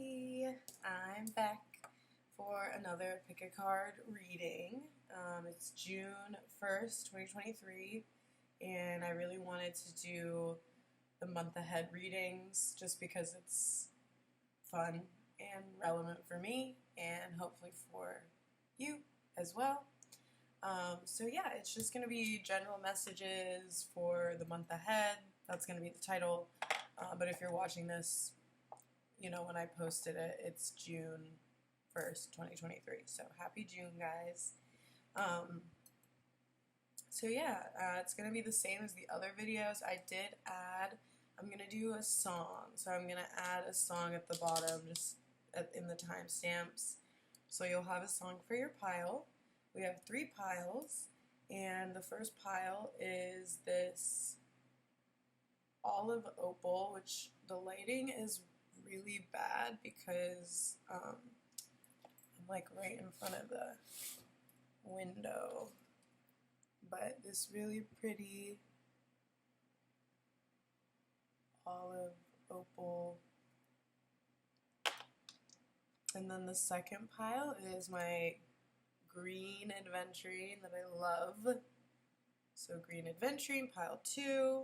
Hey, I'm back for another pick a card reading. It's June 1st, 2023, and I really wanted to do the month ahead readings just because it's fun and relevant for me and hopefully for you as well. So yeah, it's just going to be general messages for the month ahead. That's going to be the title. But if you're watching this, you know, when I posted it, it's June 1st, 2023. So happy June, guys. So yeah, it's going to be the same as the other videos. I did add, I'm going to do a song. So I'm going to add a song at the bottom, just in the timestamps. So you'll have a song for your pile. We have 3 piles, and the first pile is this olive opal, which the lighting is really bad because I'm like right in front of the window, but this really pretty olive opal. And then the second pile is my green adventurine that I love. So green adventurine, pile 2.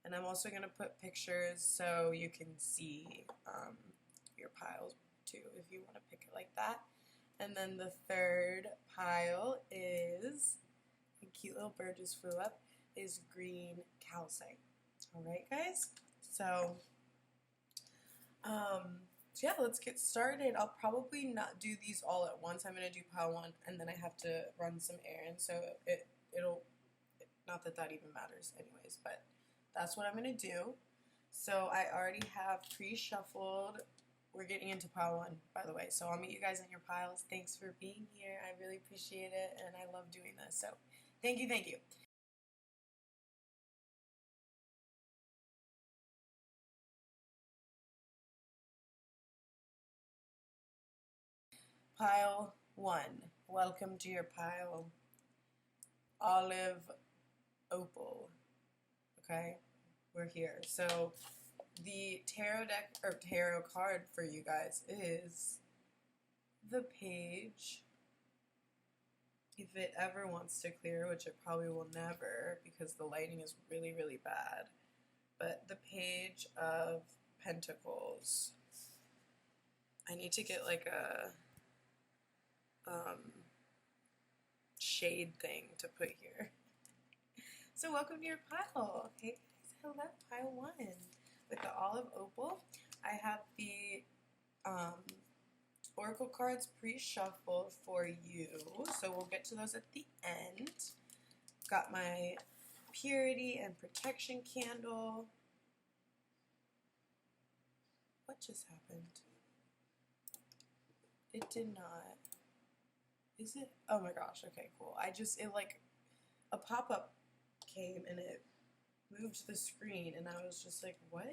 And I'm also going to put pictures so you can see your piles too if you want to pick it like that. And then the third pile is, a cute little bird just flew up, is green calcite. Alright guys, so yeah, let's get started. I'll probably not do these all at once. I'm going to do pile 1 and then I have to run some errands, so it'll, not that that even matters anyways, but that's what I'm going to do. So I already have pre-shuffled. We're getting into pile 1, by the way. So I'll meet you guys in your piles. Thanks for being here. I really appreciate it, and I love doing this. So thank you, thank you. Pile 1. Welcome to your pile. Olive opal. Okay? We're here. So the tarot deck, or tarot card for you guys is the Page. If it ever wants to clear, which it probably will never because the lighting is really, really bad. But the Page of Pentacles. I need to get like a shade thing to put here. So welcome to your pile. Hey guys, hello, pile 1. With the olive opal, I have the oracle cards pre-shuffled for you, so we'll get to those at the end. Got my purity and protection candle. What just happened? It did not. Is it? Oh my gosh, okay, cool. It like, a pop-up came and it moved the screen and I was just like, what?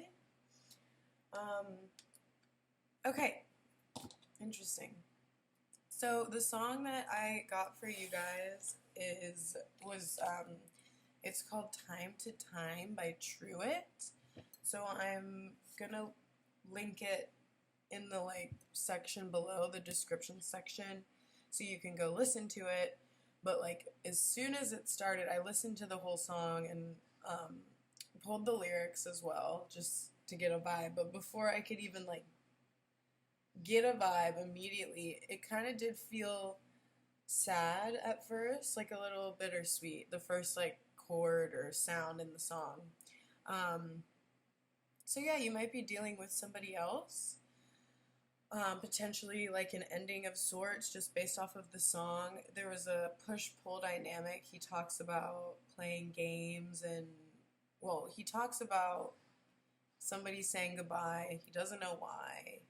Okay. Interesting. So the song that I got for you guys was it's called Time to Time by Truett. So I'm gonna link it in the like section below, the description section, so you can go listen to it. But like as soon as it started, I listened to the whole song and pulled the lyrics as well just to get a vibe. But before I could even like get a vibe immediately, it kind of did feel sad at first, like a little bittersweet, the first like chord or sound in the song. So yeah, you might be dealing with somebody else, potentially like an ending of sorts just based off of the song. There was a push-pull dynamic. He talks about playing games and, well, he talks about somebody saying goodbye. He doesn't know why.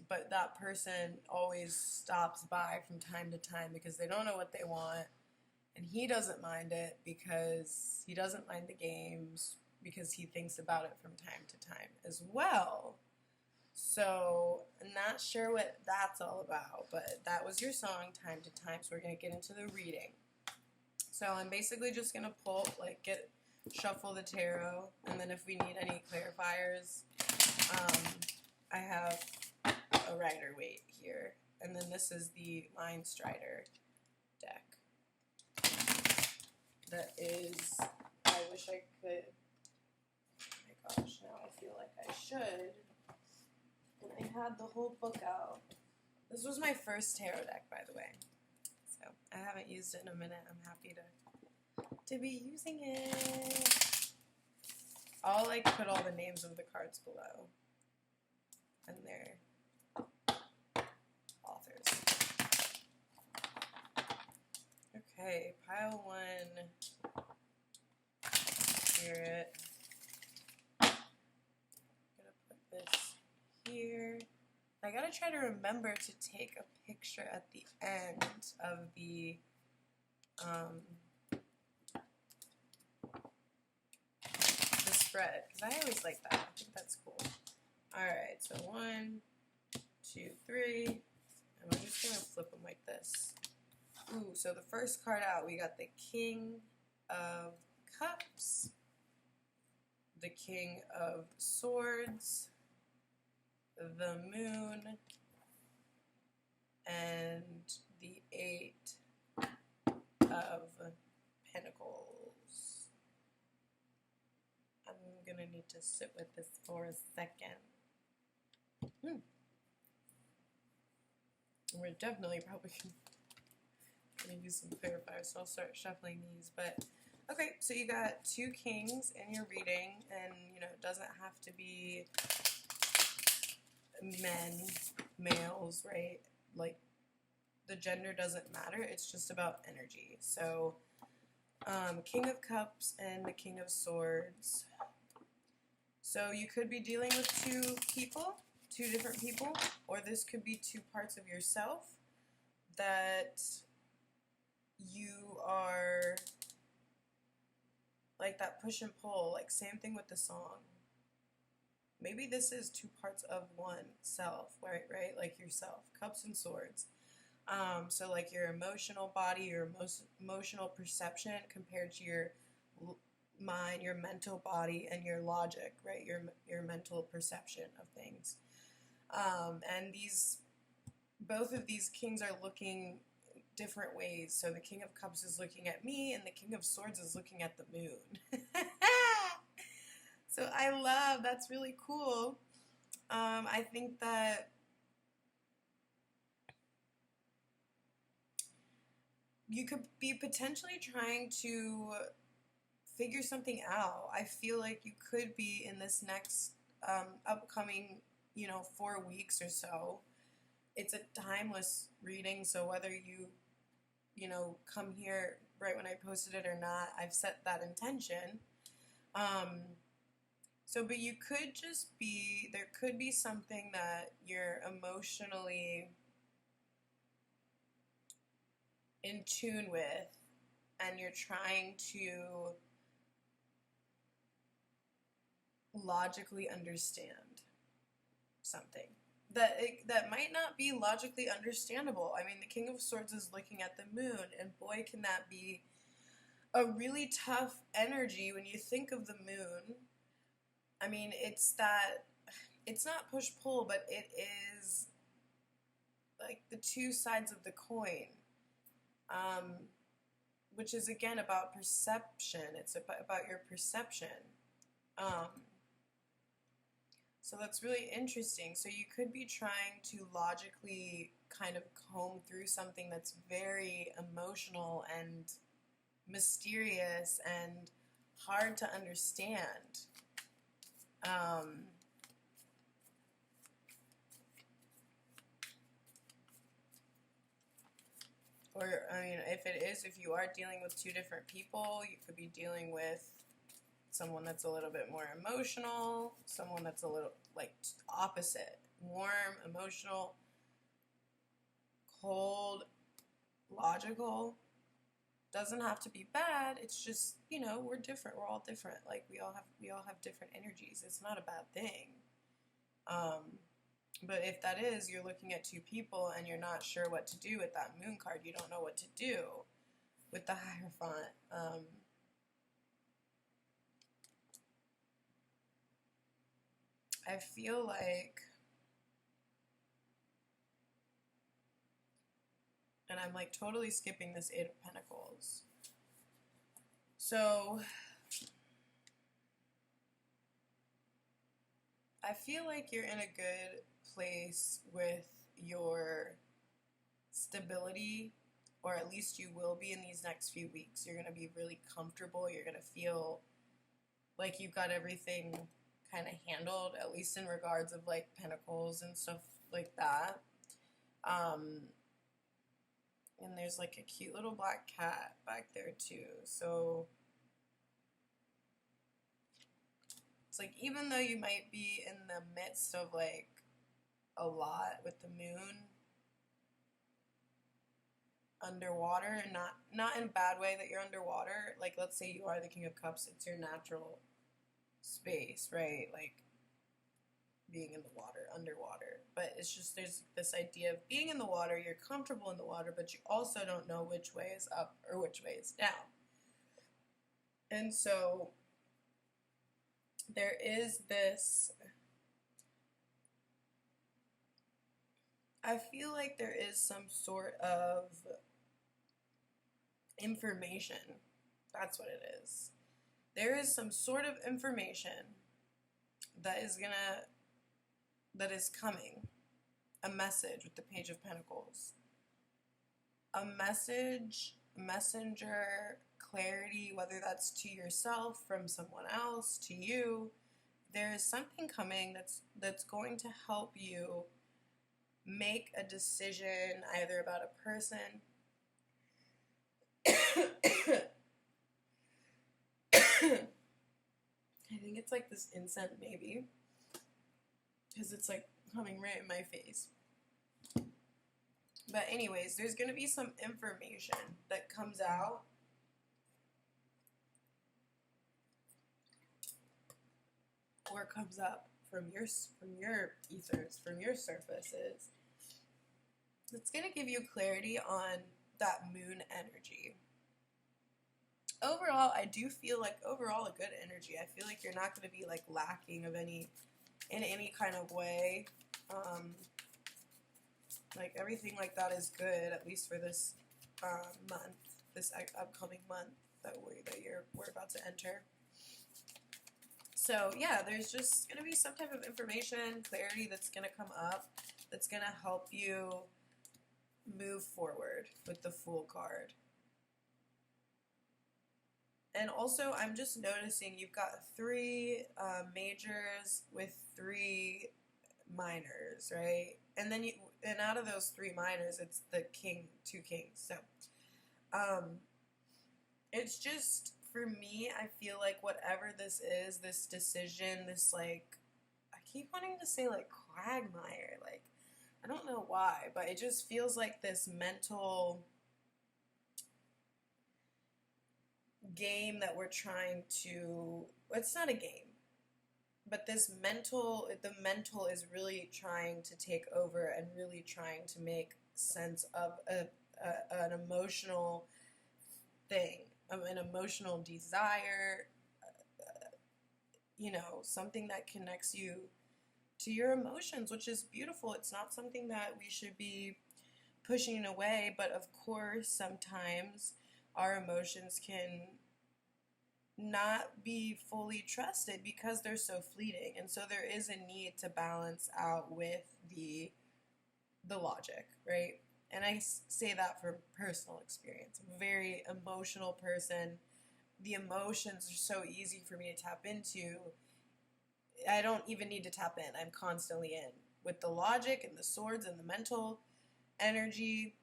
But that person always stops by from time to time because they don't know what they want, and he doesn't mind it because he doesn't mind the games because he thinks about it from time to time as well. So I'm not sure what that's all about, but that was your song, Time to Time, so we're going to get into the reading. So I'm basically just going to pull, like, get shuffle the tarot, and then if we need any clarifiers, I have a Rider-Waite here, and then this is the Mind Strider deck. That is, I wish I could, oh my gosh, now I feel like I should, and I had the whole book out. This was my first tarot deck, by the way, so I haven't used it in a minute. I'm happy to be using it. I'll like put all the names of the cards below and their authors. Okay, pile 1, Spirit. I'm gonna put this here. I gotta try to remember to take a picture at the end of the spread, because I always like that. I think that's cool. Alright, so 1, 2, 3, and I'm just going to flip them like this. Ooh, so the first card out, we got the King of Cups, the King of Swords, the Moon, and the 8 of Pentacles. I'm gonna need to sit with this for a second. We're definitely probably gonna use some clarifiers, so I'll start shuffling these. But okay, so you got 2 kings in your reading, and you know, it doesn't have to be men, males, right? Like, the gender doesn't matter, it's just about energy. So King of Cups and the King of Swords. So you could be dealing with 2 people, 2 different people, or this could be 2 parts of yourself that you are like that push and pull, like same thing with the song. Maybe this is 2 parts of one self, right? Like yourself, Cups and Swords. So like your emotional body, your emotional perception compared to your mind, your mental body, and your logic, right? Your mental perception of things. And both of these kings are looking different ways. So the King of Cups is looking at me, and the King of Swords is looking at the moon. So I love, that's really cool. I think that you could be potentially trying to figure something out. I feel like you could be in this next upcoming, 4 weeks or so. It's a timeless reading, so whether you come here right when I posted it or not, I've set that intention. But you could just be, there could be something that you're emotionally in tune with, and you're trying to logically understand something that might not be logically understandable. I mean, the King of Swords is looking at the moon, and boy, can that be a really tough energy when you think of the moon. I mean, it's not push-pull, but it is like the 2 sides of the coin, which is again about perception. It's about your perception. So that's really interesting. So you could be trying to logically kind of comb through something that's very emotional and mysterious and hard to understand. Or, I mean, if you are dealing with 2 different people, you could be dealing with someone that's a little bit more emotional, someone that's a little, like, opposite. Warm, emotional, cold, logical. Doesn't have to be bad. It's just, we're different. We're all different. Like, we all have different energies. It's not a bad thing. But if that is, you're looking at 2 people and you're not sure what to do with that moon card, you don't know what to do with the Hierophant. I feel like, and I'm like totally skipping this Eight of Pentacles. So I feel like you're in a good place with your stability, or at least you will be in these next few weeks. You're going to be really comfortable. You're going to feel like you've got everything kind of handled, at least in regards of like pentacles and stuff like that. And there's like a cute little black cat back there too. So it's like, even though you might be in the midst of like a lot with the moon underwater, and not in a bad way that you're underwater, like let's say you are the King of Cups, it's your natural space, right? Like being in the water, underwater. But it's just, there's this idea of being in the water, you're comfortable in the water, but you also don't know which way is up or which way is down. And so there is this, I feel like there is some sort of information. That's what it is. There is some sort of information that is coming. A message with the Page of Pentacles. A message, messenger, clarity, whether that's to yourself, from someone else, to you. There is something coming that's going to help you make a decision either about a person I think it's like this incense maybe, because it's like coming right in my face. But anyways, there's going to be some information that comes out or comes up from your ethers, from your surfaces. It's going to give you clarity on that moon energy. Overall, I do feel like overall a good energy. I feel like you're not going to be like lacking of in any kind of way. Like everything like that is good, at least for this month, this upcoming month that we're about to enter. So yeah, there's just going to be some type of information, clarity that's going to come up, that's going to help you move forward with the Fool card. And also, I'm just noticing you've got 3 majors with 3 minors, right? And then out of those 3 minors, it's the two kings. So, it's just, for me, I feel like whatever this is, this decision, this like, I keep wanting to say like quagmire, like, I don't know why, but it just feels like this mental game that we're trying to, it's not a game, but the mental is really trying to take over and really trying to make sense of an emotional thing, an emotional desire, something that connects you to your emotions, which is beautiful. It's not something that we should be pushing away, but of course sometimes our emotions can not be fully trusted because they're so fleeting, and so there is a need to balance out with the logic, right? And I say that from personal experience. I'm a very emotional person. The emotions are so easy for me to tap into. I don't even need to tap in. I'm constantly in. With the logic and the swords and the mental energy,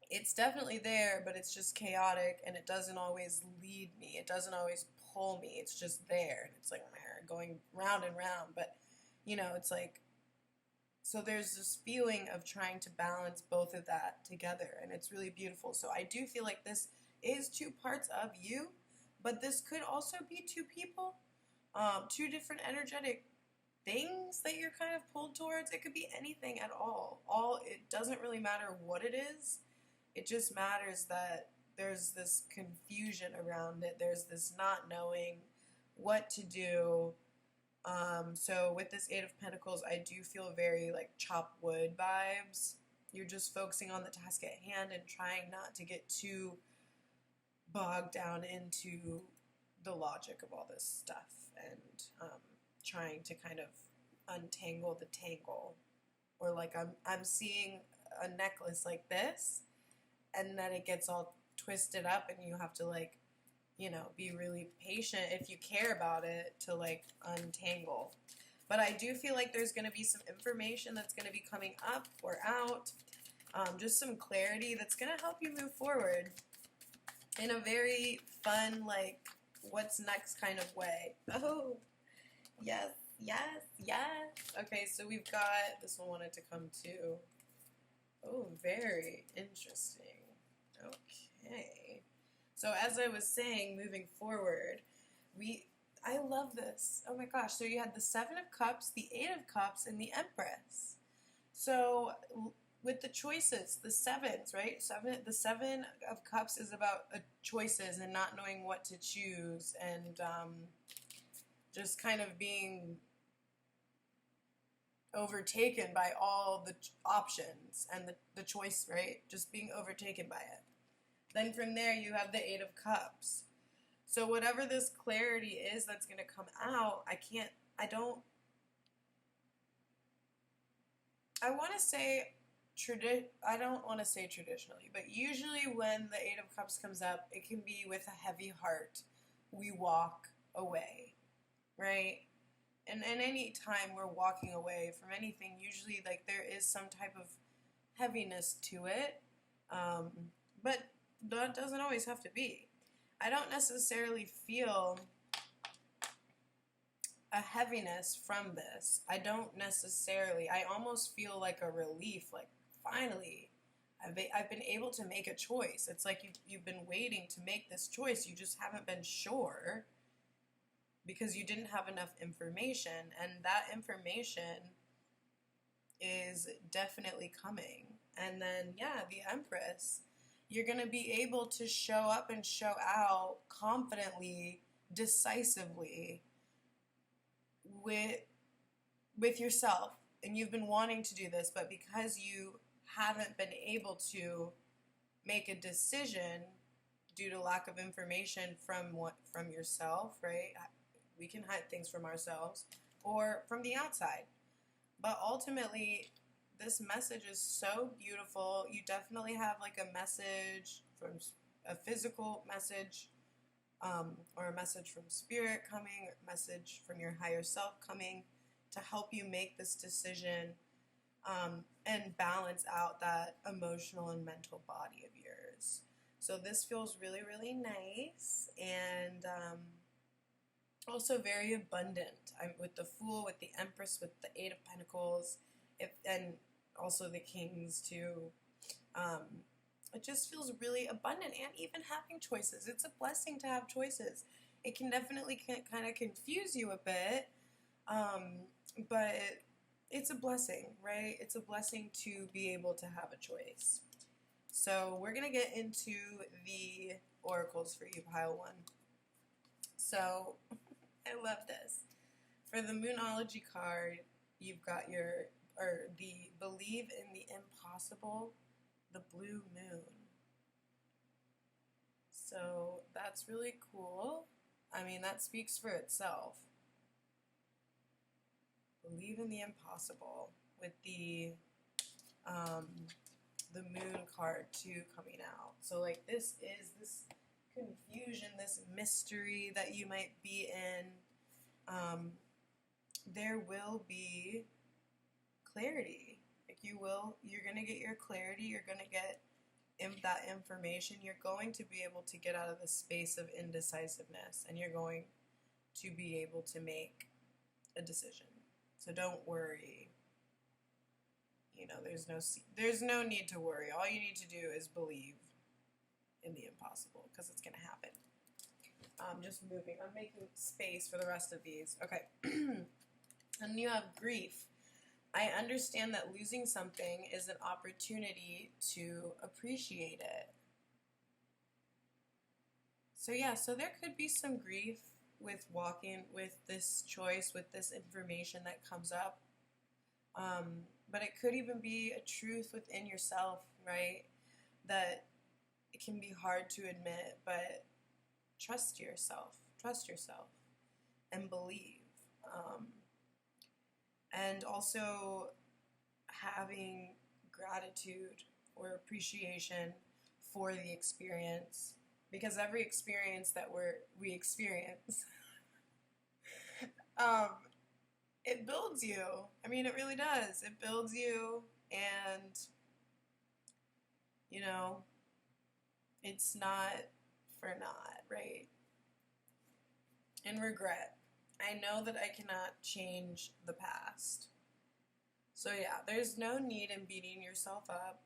it's definitely there, but it's just chaotic, and it doesn't always lead me. It doesn't always pull me. It's just there, and it's like going round and round. But, it's like, so there's this feeling of trying to balance both of that together, and it's really beautiful. So I do feel like this is 2 parts of you, but this could also be 2 people, 2 different energetic things that you're kind of pulled towards. It could be anything at all. It doesn't really matter what it is. It just matters that there's this confusion around it. There's this not knowing what to do. So with this Eight of Pentacles, I do feel very like chop wood vibes. You're just focusing on the task at hand and trying not to get too bogged down into the logic of all this stuff, and trying to kind of untangle the tangle. Or like I'm seeing a necklace like this, and then it gets all twisted up, and you have to like, you know, be really patient if you care about it to like untangle. But I do feel like there's going to be some information that's going to be coming up or out, just some clarity that's going to help you move forward in a very fun, like, what's next kind of way. Oh, yes, yes, yes. Okay, so we've got, this one wanted to come too. Oh, very interesting. Okay. So as I was saying, moving forward, I love this. Oh my gosh. So you had the Seven of Cups, the Eight of Cups, and the Empress. So with the choices, the sevens, right? The Seven of Cups is about choices and not knowing what to choose, and just kind of being overtaken by all the options and the choice, right? Just being overtaken by it. Then from there you have the Eight of Cups. So whatever this clarity is that's going to come out, I don't want to say traditionally, but usually when the Eight of Cups comes up, it can be with a heavy heart. We walk away, right? And any time we're walking away from anything, usually like there is some type of heaviness to it, but that doesn't always have to be. I don't necessarily feel a heaviness from this. I almost feel like a relief, like finally I've been able to make a choice. It's like you've been waiting to make this choice. You just haven't been sure because you didn't have enough information, and that information is definitely coming. And then, yeah, the Empress. You're going to be able to show up and show out confidently, decisively with yourself. And you've been wanting to do this, but because you haven't been able to make a decision due to lack of information from yourself, right? We can hide things from ourselves or from the outside. But ultimately, this message is so beautiful. You definitely have like a message from a physical message, or a message from spirit coming, or a message from your higher self coming to help you make this decision, and balance out that emotional and mental body of yours. So this feels really, really nice, and also very abundant. I'm with the Fool, with the Empress, with the Eight of Pentacles, and also the Kings too. It just feels really abundant, and even having choices. It's a blessing to have choices. It can definitely kind of confuse you a bit, but it's a blessing, right? It's a blessing to be able to have a choice. So we're going to get into the oracles for you, pile one. So I love this. For the Moonology card, you've got the Believe in the Impossible, the Blue Moon. So that's really cool. I mean, that speaks for itself. Believe in the impossible, with the Moon card too coming out. So like this is this confusion, this mystery that you might be in. There will be clarity. Like you're going to get your clarity, you're going to get that information, you're going to be able to get out of the space of indecisiveness, and you're going to be able to make a decision. So don't worry. You know, there's no need to worry. All you need to do is believe in the impossible, because it's going to happen. Just moving. I'm making space for the rest of these. Okay. And you have grief. I understand that losing something is an opportunity to appreciate it. So yeah, so there could be some grief with walking with this choice, with this information that comes up. But it could even be a truth within yourself, right? That it can be hard to admit, but trust yourself, and believe. And also having gratitude or appreciation for the experience, because every experience that we experience, it builds you. I mean, it really does. It builds you, and you know, it's not for naught, right? And regret. I know that I cannot change the past. So yeah, there's no need in beating yourself up.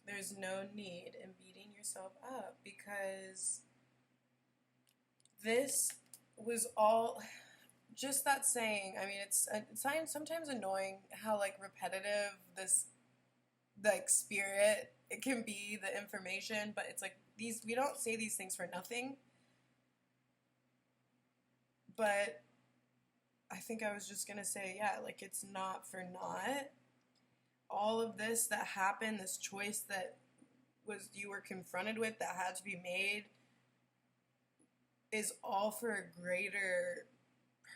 There's no need in beating yourself up, because this was all just that saying. I mean, it's sometimes annoying how like repetitive this like spirit it can be, the information, but it's like we don't say these things for nothing. But I think I was just gonna say, yeah, like it's not for naught. All of this that happened, this choice that you were confronted with, that had to be made, is all for a greater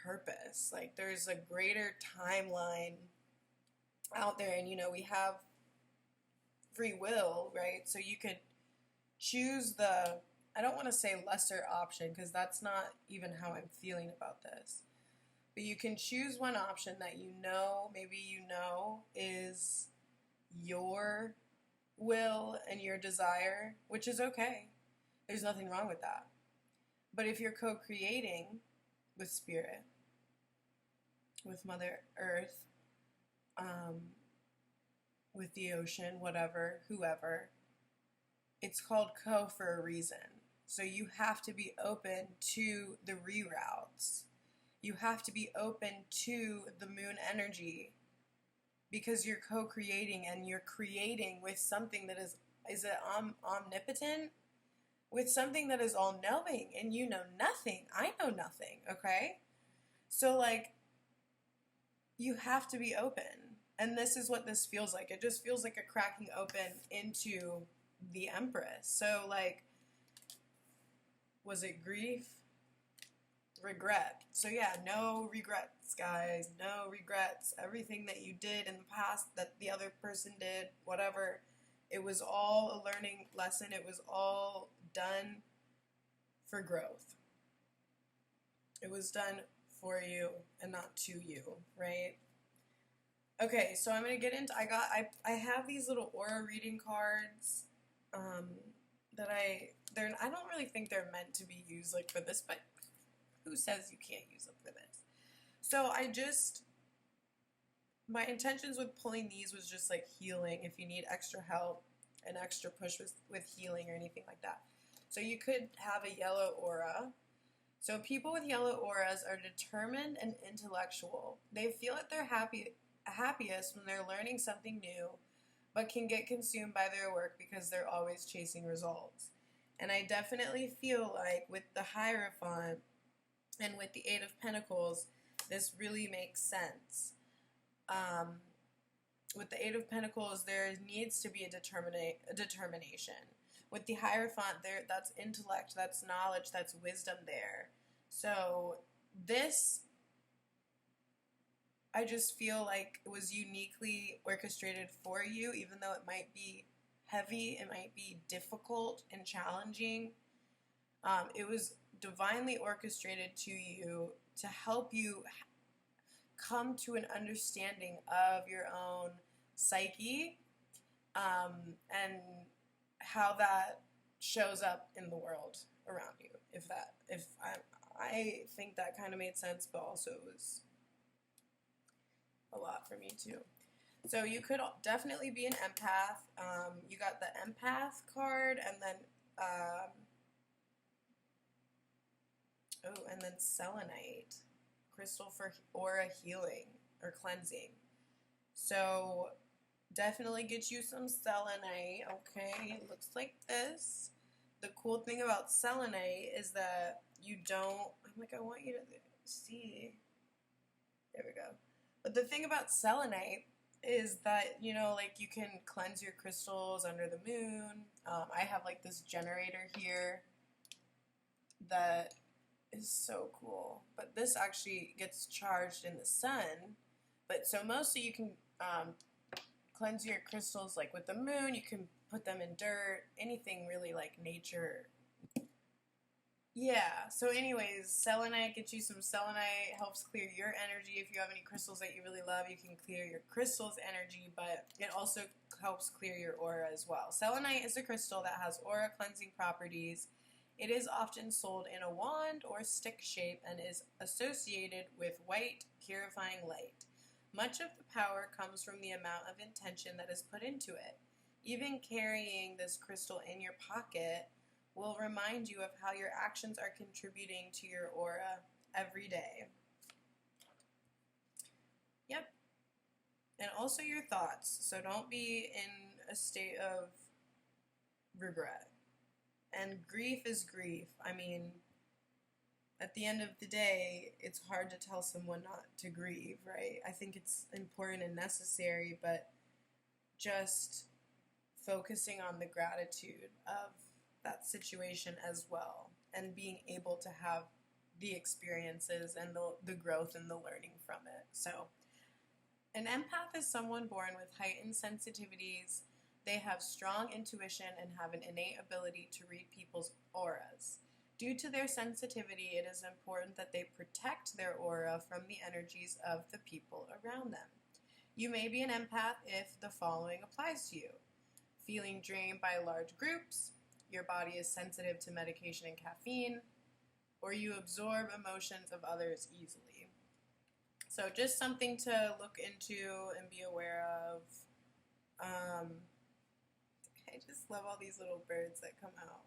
purpose. Like there's a greater timeline out there, and we have free will, right? So you could choose I don't want to say lesser option, because that's not even how I'm feeling about this. But you can choose one option that maybe is your will and your desire, which is okay. There's nothing wrong with that. But if you're co-creating with spirit, with Mother Earth, with the ocean, whatever, whoever, it's called co for a reason. So you have to be open to the reroutes. You have to be open to the moon energy, because you're co-creating, and you're creating with something that is it omnipotent? With something that is all-knowing, and you know nothing. I know nothing, okay? So, like, you have to be open. And this is what this feels like. It just feels like a cracking open into the Empress. So, like, was it grief? Regret. So yeah, no regrets, guys. No regrets. Everything that you did in the past, that the other person did, whatever, it was all a learning lesson. It was all done for growth. It was done for you and not to you, right? Okay, so I'm gonna get into. I have these little aura reading cards that I don't really think they're meant to be used like for this, but who says you can't use them for this? So my intentions with pulling these was just like healing, if you need extra help, an extra push with healing or anything like that. So you could have a yellow aura. So people with yellow auras are determined and intellectual. They feel that they're happiest when they're learning something new, but can get consumed by their work because they're always chasing results. And I definitely feel like with the Hierophant and with the Eight of Pentacles, this really makes sense. With the Eight of Pentacles, there needs to be a determination. With the Hierophant, that's intellect, that's knowledge, that's wisdom there. So this, I just feel like it was uniquely orchestrated for you, even though it might be heavy, it might be difficult and challenging. It was divinely orchestrated to you to help you come to an understanding of your own psyche, and how that shows up in the world around you. I think that kind of made sense, but also it was a lot for me too. So you could definitely be an empath. You got the empath card, and then selenite crystal for aura healing or cleansing. So definitely get you some selenite. Okay, it looks like this. the cool thing about selenite is that you don't, I'm like, I want you to see. There we go. But the thing about selenite is that, you know, like you can cleanse your crystals under the moon. I have like this generator here that is so cool. But this actually gets charged in the sun. But so mostly you can cleanse your crystals like with the moon. You can put them in dirt, anything really like nature. Yeah, so anyways, selenite, get you some selenite, helps clear your energy. If you have any crystals that you really love, you can clear your crystal's energy, but it also helps clear your aura as well. Selenite is a crystal that has aura cleansing properties. It is often sold in a wand or stick shape and is associated with white, purifying light. Much of the power comes from the amount of intention that is put into it. Even carrying this crystal in your pocket will remind you of how your actions are contributing to your aura every day. Yep. And also your thoughts. So don't be in a state of regret. And grief is grief. I mean, at the end of the day, it's hard to tell someone not to grieve, right? I think it's important and necessary, but just focusing on the gratitude of that situation as well, and being able to have the experiences and the growth and the learning from it. So an empath is someone born with heightened sensitivities. They have strong intuition and have an innate ability to read people's auras. Due to their sensitivity, it is important that they protect their aura from the energies of the people around them. You may be an empath if the following applies to you: feeling drained by large groups, your body is sensitive to medication and caffeine, or you absorb emotions of others easily. So just something to look into and be aware of. I just love all these little birds that come out.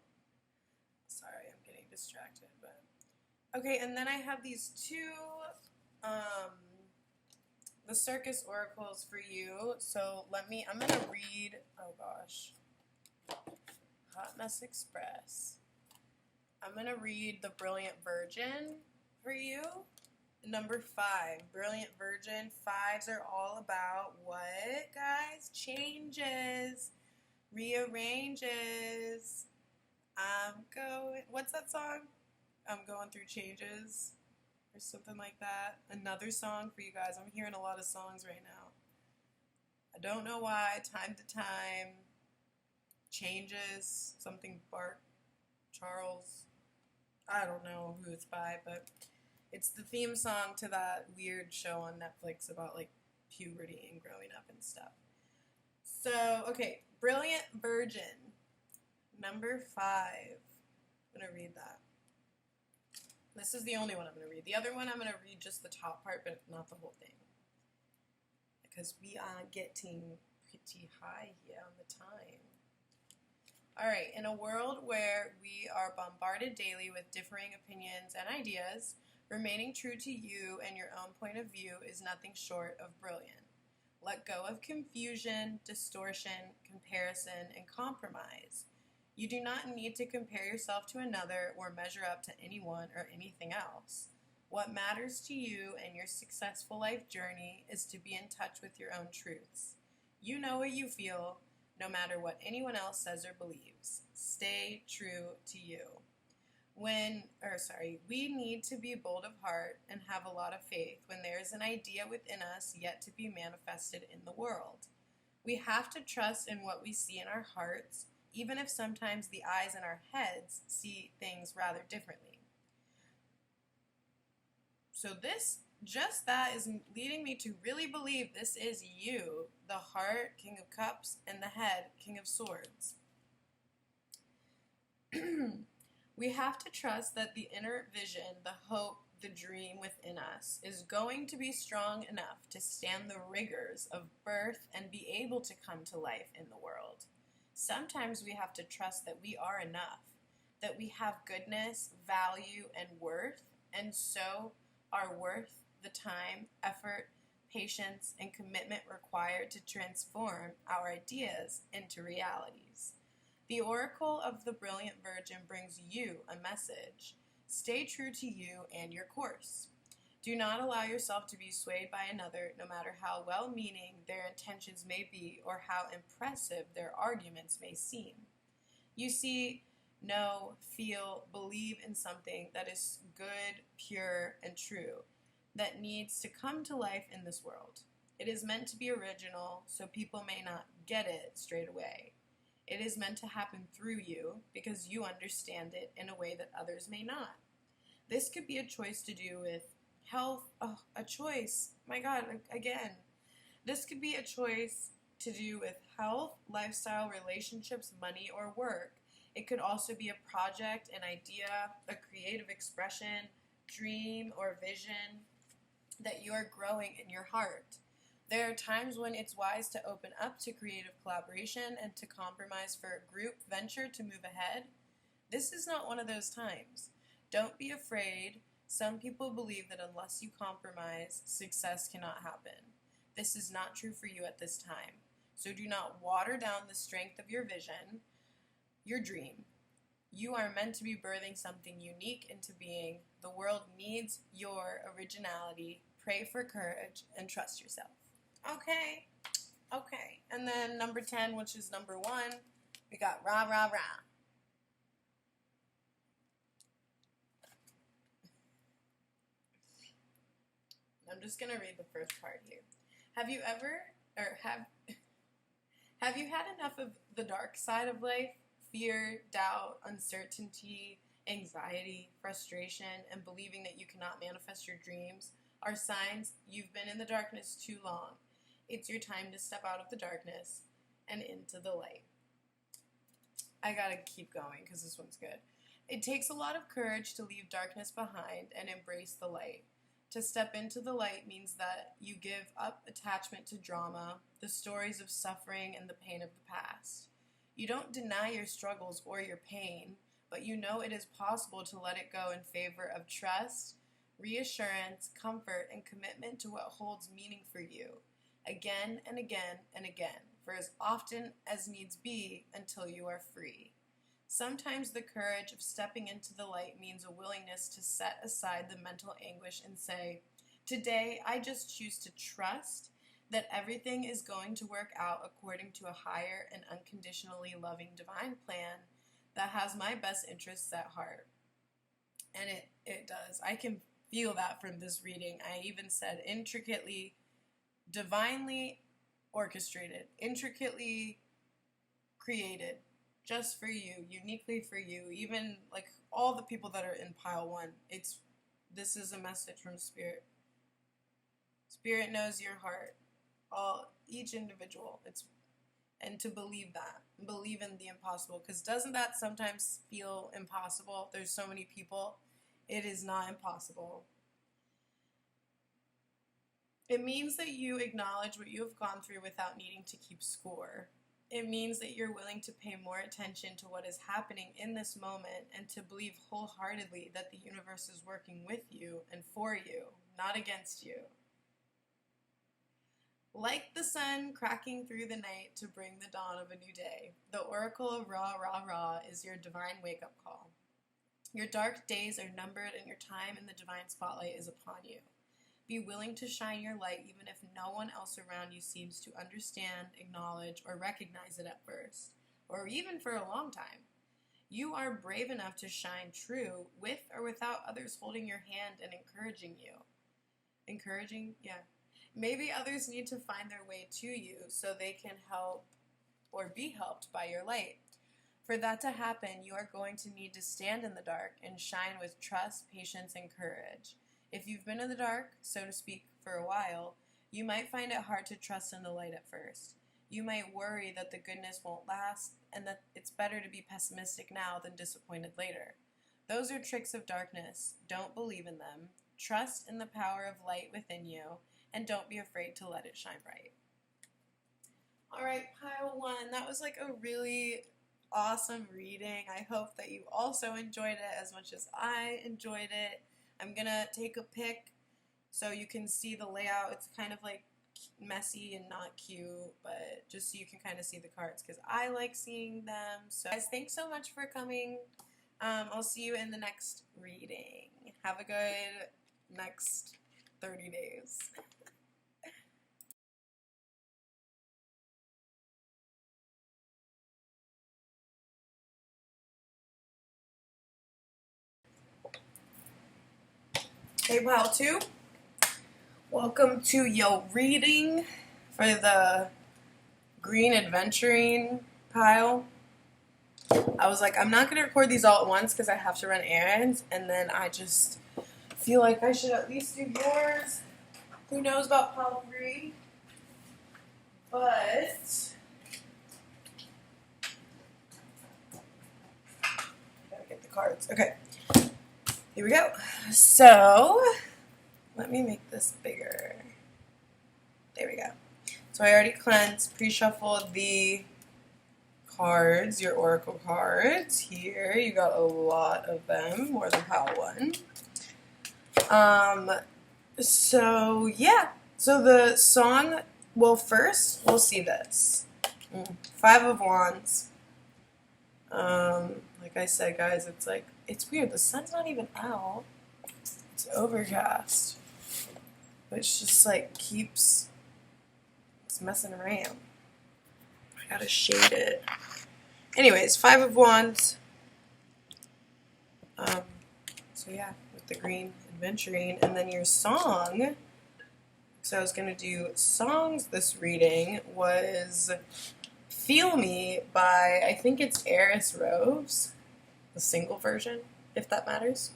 Sorry, I'm getting distracted, but okay. And then I have these two, the circus oracles for you. So I'm gonna read. Oh gosh. Hot Mess Express. I'm going to read the Brilliant Virgin for you. Number 5, Brilliant Virgin. 5s are all about what, guys? Changes. Rearranges. What's that song? I'm going through changes. Or something like that. Another song for you guys. I'm hearing a lot of songs right now. I don't know why. Time to Time. Changes, something Bart Charles. I don't know who it's by, but it's the theme song to that weird show on Netflix about like puberty and growing up and stuff. So, okay, Brilliant Virgin, number 5. I'm going to read that. This is the only one I'm going to read. The other one I'm going to read just the top part, but not the whole thing. Because we are getting pretty high here on the time. All right, in a world where we are bombarded daily with differing opinions and ideas, remaining true to you and your own point of view is nothing short of brilliant. Let go of confusion, distortion, comparison, and compromise. You do not need to compare yourself to another or measure up to anyone or anything else. What matters to you and your successful life journey is to be in touch with your own truths. You know what you feel, no matter what anyone else says or believes. Stay true to you. We need to be bold of heart and have a lot of faith when there is an idea within us yet to be manifested in the world. We have to trust in what we see in our hearts, even if sometimes the eyes in our heads see things rather differently. So that is leading me to really believe this is you, the heart, King of Cups, and the head, King of Swords. We have to trust that the inner vision, the hope, the dream within us is going to be strong enough to stand the rigors of birth and be able to come to life in the world. Sometimes we have to trust that we are enough, that we have goodness, value, and worth, and so are worth the time, effort, patience, and commitment required to transform our ideas into realities. The oracle of the brilliant virgin brings you a message. Stay true to you and your course. Do not allow yourself to be swayed by another, no matter how well-meaning their intentions may be or how impressive their arguments may seem. You see, know, feel, believe in something that is good, pure, and true, that needs to come to life in this world. It is meant to be original, so people may not get it straight away. It is meant to happen through you because you understand it in a way that others may not. This could be a choice to do with health. Oh, a choice. My God, again. This could be a choice to do with health, lifestyle, relationships, money, or work. It could also be a project, an idea, a creative expression, dream, or vision that you are growing in your heart. There are times when it's wise to open up to creative collaboration and to compromise for a group venture to move ahead. This is not one of those times. Don't be afraid. Some people believe that unless you compromise, success cannot happen. This is not true for you at this time. So do not water down the strength of your vision, your dream. You are meant to be birthing something unique into being. The world needs your originality. Pray for courage and trust yourself. Okay. And then number 10, which is number 1, we got rah, rah, rah. I'm just going to read the first part here. Have you had enough of the dark side of life? Fear, doubt, uncertainty, anxiety, frustration, and believing that you cannot manifest your dreams are signs you've been in the darkness too long. It's your time to step out of the darkness and into the light. I gotta keep going because this one's good. It takes a lot of courage to leave darkness behind and embrace the light. To step into the light means that you give up attachment to drama, the stories of suffering, and the pain of the past. You don't deny your struggles or your pain, but you know it is possible to let it go in favor of trust, reassurance, comfort, and commitment to what holds meaning for you, again and again and again, for as often as needs be until you are free. Sometimes the courage of stepping into the light means a willingness to set aside the mental anguish and say, today I just choose to trust that everything is going to work out according to a higher and unconditionally loving divine plan that has my best interests at heart. And it does. I can feel that from this reading. I even said intricately, divinely orchestrated, intricately created, just for you, uniquely for you, even like all the people that are in pile 1. This is a message from Spirit. Spirit knows your heart, each individual. And to believe that, believe in the impossible, because doesn't that sometimes feel impossible? There's so many people. It is not impossible. It means that you acknowledge what you have gone through without needing to keep score. It means that you're willing to pay more attention to what is happening in this moment and to believe wholeheartedly that the universe is working with you and for you, not against you. Like the sun cracking through the night to bring the dawn of a new day, the oracle of Ra, Ra, Ra is your divine wake-up call. Your dark days are numbered and your time in the divine spotlight is upon you. Be willing to shine your light even if no one else around you seems to understand, acknowledge, or recognize it at first, or even for a long time. You are brave enough to shine true with or without others holding your hand and encouraging you. Encouraging? Yeah. Maybe others need to find their way to you so they can help or be helped by your light. For that to happen, you are going to need to stand in the dark and shine with trust, patience, and courage. If you've been in the dark, so to speak, for a while, you might find it hard to trust in the light at first. You might worry that the goodness won't last and that it's better to be pessimistic now than disappointed later. Those are tricks of darkness. Don't believe in them. Trust in the power of light within you, and don't be afraid to let it shine bright. All right, pile 1. That was like a really awesome reading. I hope that you also enjoyed it as much as I enjoyed it. I'm going to take a pic so you can see the layout. It's kind of like messy and not cute, but just so you can kind of see the cards because I like seeing them. So guys, thanks so much for coming. I'll see you in the next reading. Have a good next 30 days. Hey, pile 2. Welcome to your reading for the green adventuring pile. I was like, I'm not going to record these all at once because I have to run errands, and then I just feel like I should at least do yours. Who knows about pile 3? But gotta get the cards. Okay, here we go. So let me make this bigger. There we go. So I already cleansed, pre-shuffled the cards, your oracle cards. Here you got a lot of them, more than pile 1. So yeah. So the song. Well, first we'll see this. 5 of Wands. Like I said, guys, it's weird. The sun's not even out. It's overcast. But it's just like it's messing around. I gotta shade it. Anyways, 5 of Wands. So yeah, with the green adventuring, and then your song. So I was gonna do songs. This reading was "Feel Me" by, I think it's Eris Rose, the single version, if that matters.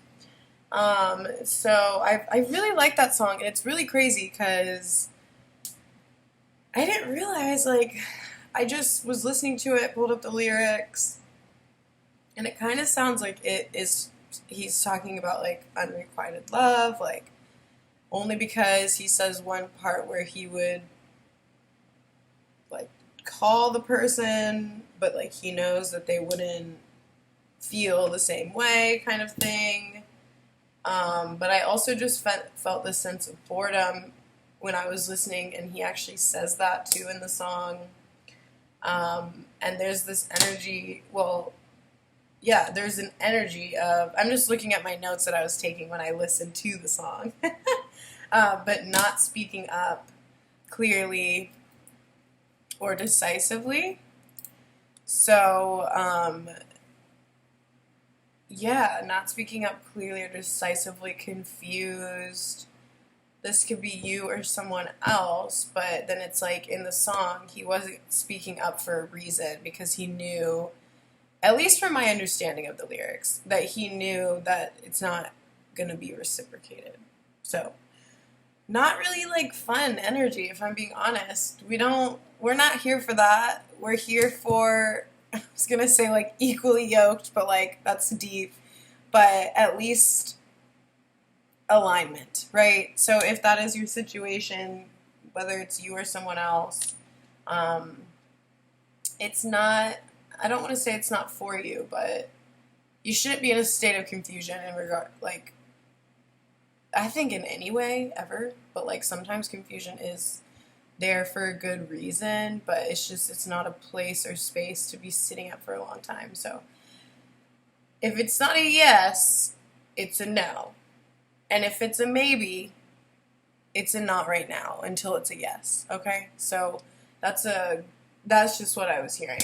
So I really like that song, and it's really crazy because I didn't realize, like, I just was listening to it, pulled up the lyrics, and it kind of sounds like he's talking about, like, unrequited love, like, only because he says one part where he would, like, call the person, but, like, he knows that they wouldn't feel the same way, kind of thing. But I also just felt this sense of boredom when I was listening, and he actually says that too in the song. And there's this energy, there's an energy of, I'm just looking at my notes that I was taking when I listened to the song, but not speaking up clearly or decisively. So, not speaking up clearly or decisively, confused. This could be you or someone else, but then it's like in the song, he wasn't speaking up for a reason because he knew, at least from my understanding of the lyrics, that he knew that it's not going to be reciprocated. So, not really like fun energy, if I'm being honest. We're not here for that. We're here for, I was going to say like equally yoked, but like that's deep. But at least alignment, right? So if that is your situation, whether it's you or someone else, it's not, I don't want to say it's not for you, but you shouldn't be in a state of confusion in regard, like, I think in any way, ever, but like sometimes confusion is there for a good reason, but it's not a place or space to be sitting at for a long time. So if it's not a yes, it's a no. And if it's a maybe, it's a not right now until it's a yes. Okay? So that's just what I was hearing.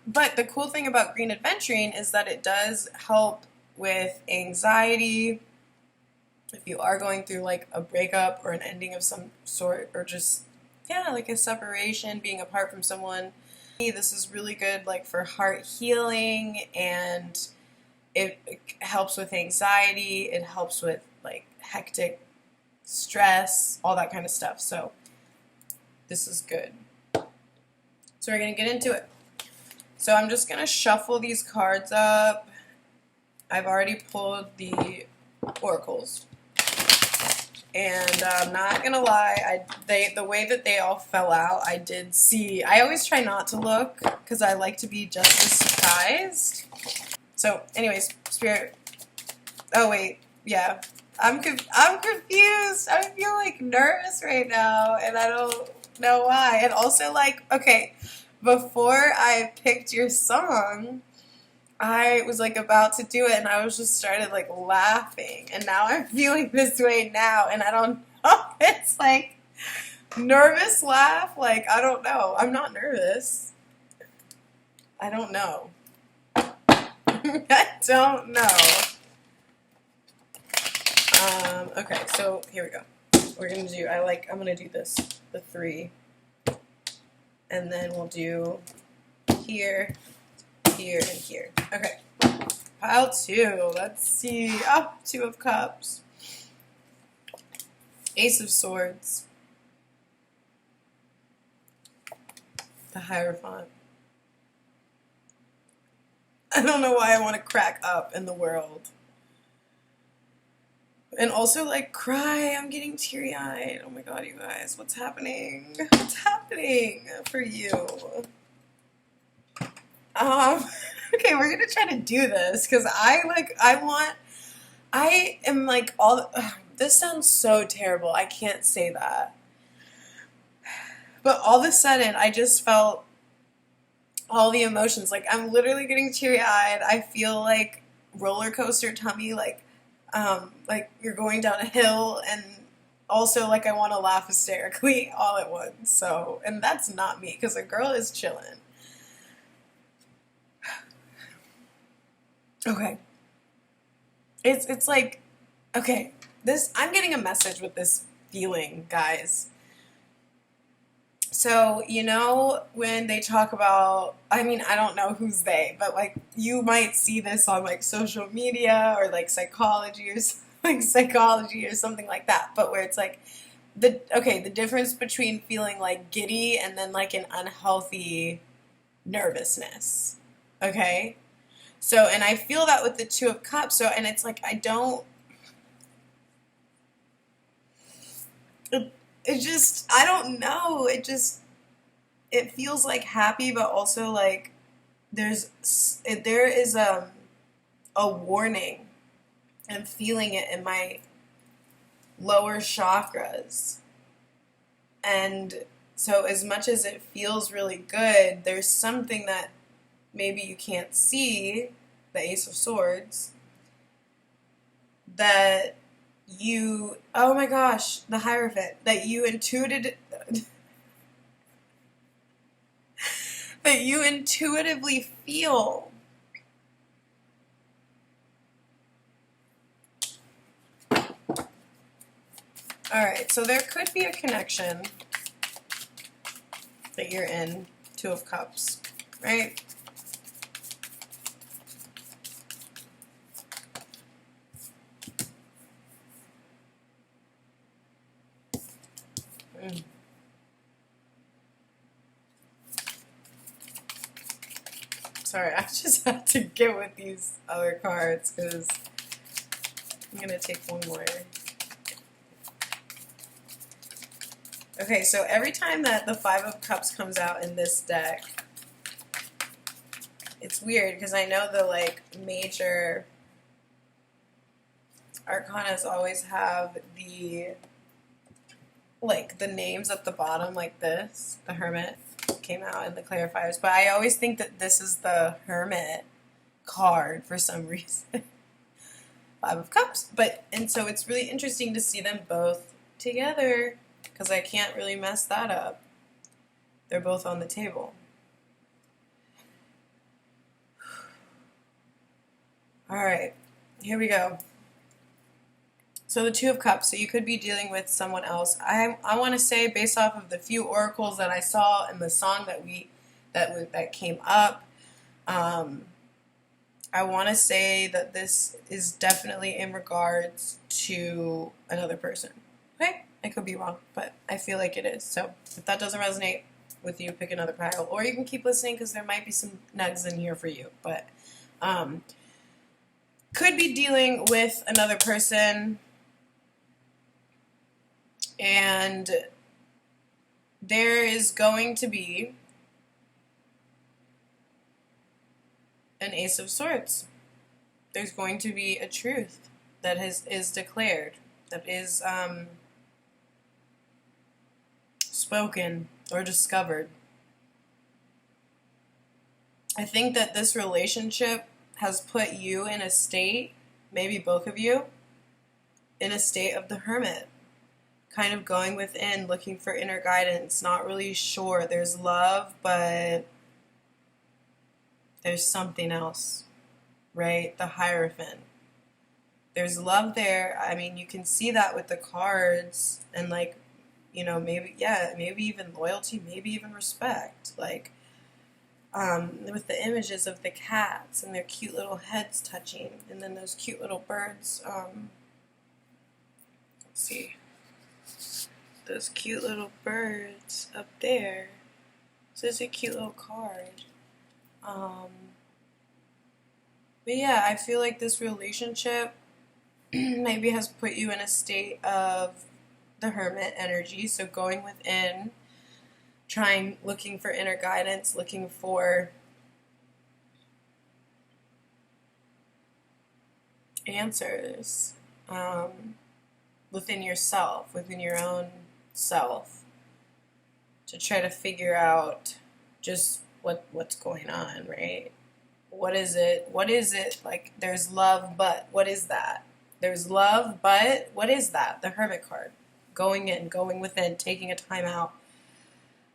But the cool thing about green adventuring is that it does help with anxiety. If you are going through like a breakup or an ending of some sort, or just, like a separation, being apart from someone, this is really good like for heart healing, and it helps with anxiety, it helps with like hectic stress, all that kind of stuff. So this is good. So we're going to get into it. So I'm just going to shuffle these cards up. I've already pulled the oracles. And I'm not going to lie, the way that they all fell out, I did see. I always try not to look because I like to be just as surprised. So anyways, Spirit. Oh, wait. Yeah. I'm confused. I feel like nervous right now, and I don't know why. And also, like, okay, before I picked your song, I was like about to do it, and I was just started like laughing, and now I'm feeling this way now, and I don't know. It's like nervous laugh. Like I don't know. I'm not nervous. I don't know. I don't know. Okay, so here we go. We're gonna do. I'm gonna do this. The 3, and then we'll do here, here, and here. Okay. Pile 2. Let's see. Oh, 2 of Cups. Ace of Swords. The Hierophant. I don't know why I want to crack up in the world. And also, like, cry. I'm getting teary-eyed. Oh my god, you guys. What's happening? What's happening for you? Okay, we're gonna try to do this, because I am like, this sounds so terrible. I can't say that. But all of a sudden, I just felt all the emotions. Like, I'm literally getting teary-eyed. I feel like roller coaster tummy, like you're going down a hill, and also, like, I want to laugh hysterically all at once. So, and that's not me, because a girl is chilling. Okay. It's like, okay, I'm getting a message with this feeling, guys. So, you know, when they talk about, I mean, I don't know who's they, but like you might see this on like social media or like psychology or something like that, but where it's like the difference between feeling like giddy and then like an unhealthy nervousness. Okay? So, and I feel that with the 2 of Cups. So, and it's like I don't it just, I don't know. It feels like happy, but also like there is a warning. I'm feeling it in my lower chakras. And so as much as it feels really good, there's something that maybe you can't see, the Ace of Swords, that you, oh my gosh, the Hierophant, that you intuitively feel. Alright, so there could be a connection that you're in, 2 of Cups, right? Sorry, I just have to get with these other cards because I'm going to take one more. Okay, so every time that the 5 of Cups comes out in this deck, it's weird because I know the like major arcanas always have the names at the bottom, like this, the Hermit came out in the clarifiers, but I always think that this is the Hermit card for some reason. 5 of Cups, and so it's really interesting to see them both together because I can't really mess that up. They're both on the table. Alright, here we go. So the 2 of Cups, so you could be dealing with someone else. I want to say, based off of the few oracles that I saw in the song that came up, I want to say that this is definitely in regards to another person. Okay? I could be wrong, but I feel like it is. So if that doesn't resonate with you, pick another pile. Or you can keep listening because there might be some nugs in here for you. But could be dealing with another person, and there is going to be an Ace of Swords. There's going to be a truth. that is declared, that is spoken or discovered. I think that this relationship has put you in a state, maybe both of you, in a state of the hermit, kind of going within, looking for inner guidance, not really sure. There's love, but there's something else, right? The Hierophant. There's love there. I mean, you can see that with the cards and, like, you know, maybe, yeah, maybe even loyalty, maybe even respect. Like, with the images of the cats and their cute little heads touching, and then those cute little birds. Let's see. Those cute little birds up there. So it's a cute little card. But yeah, I feel like this relationship maybe has put you in a state of the hermit energy. So going within, looking for inner guidance, looking for answers within yourself, within your own self, to try to figure out just what's going on, right? What is it? What is it? Like, there's love, but what is that? There's love, but what is that? The Hermit card. Going in, going within, taking a time out.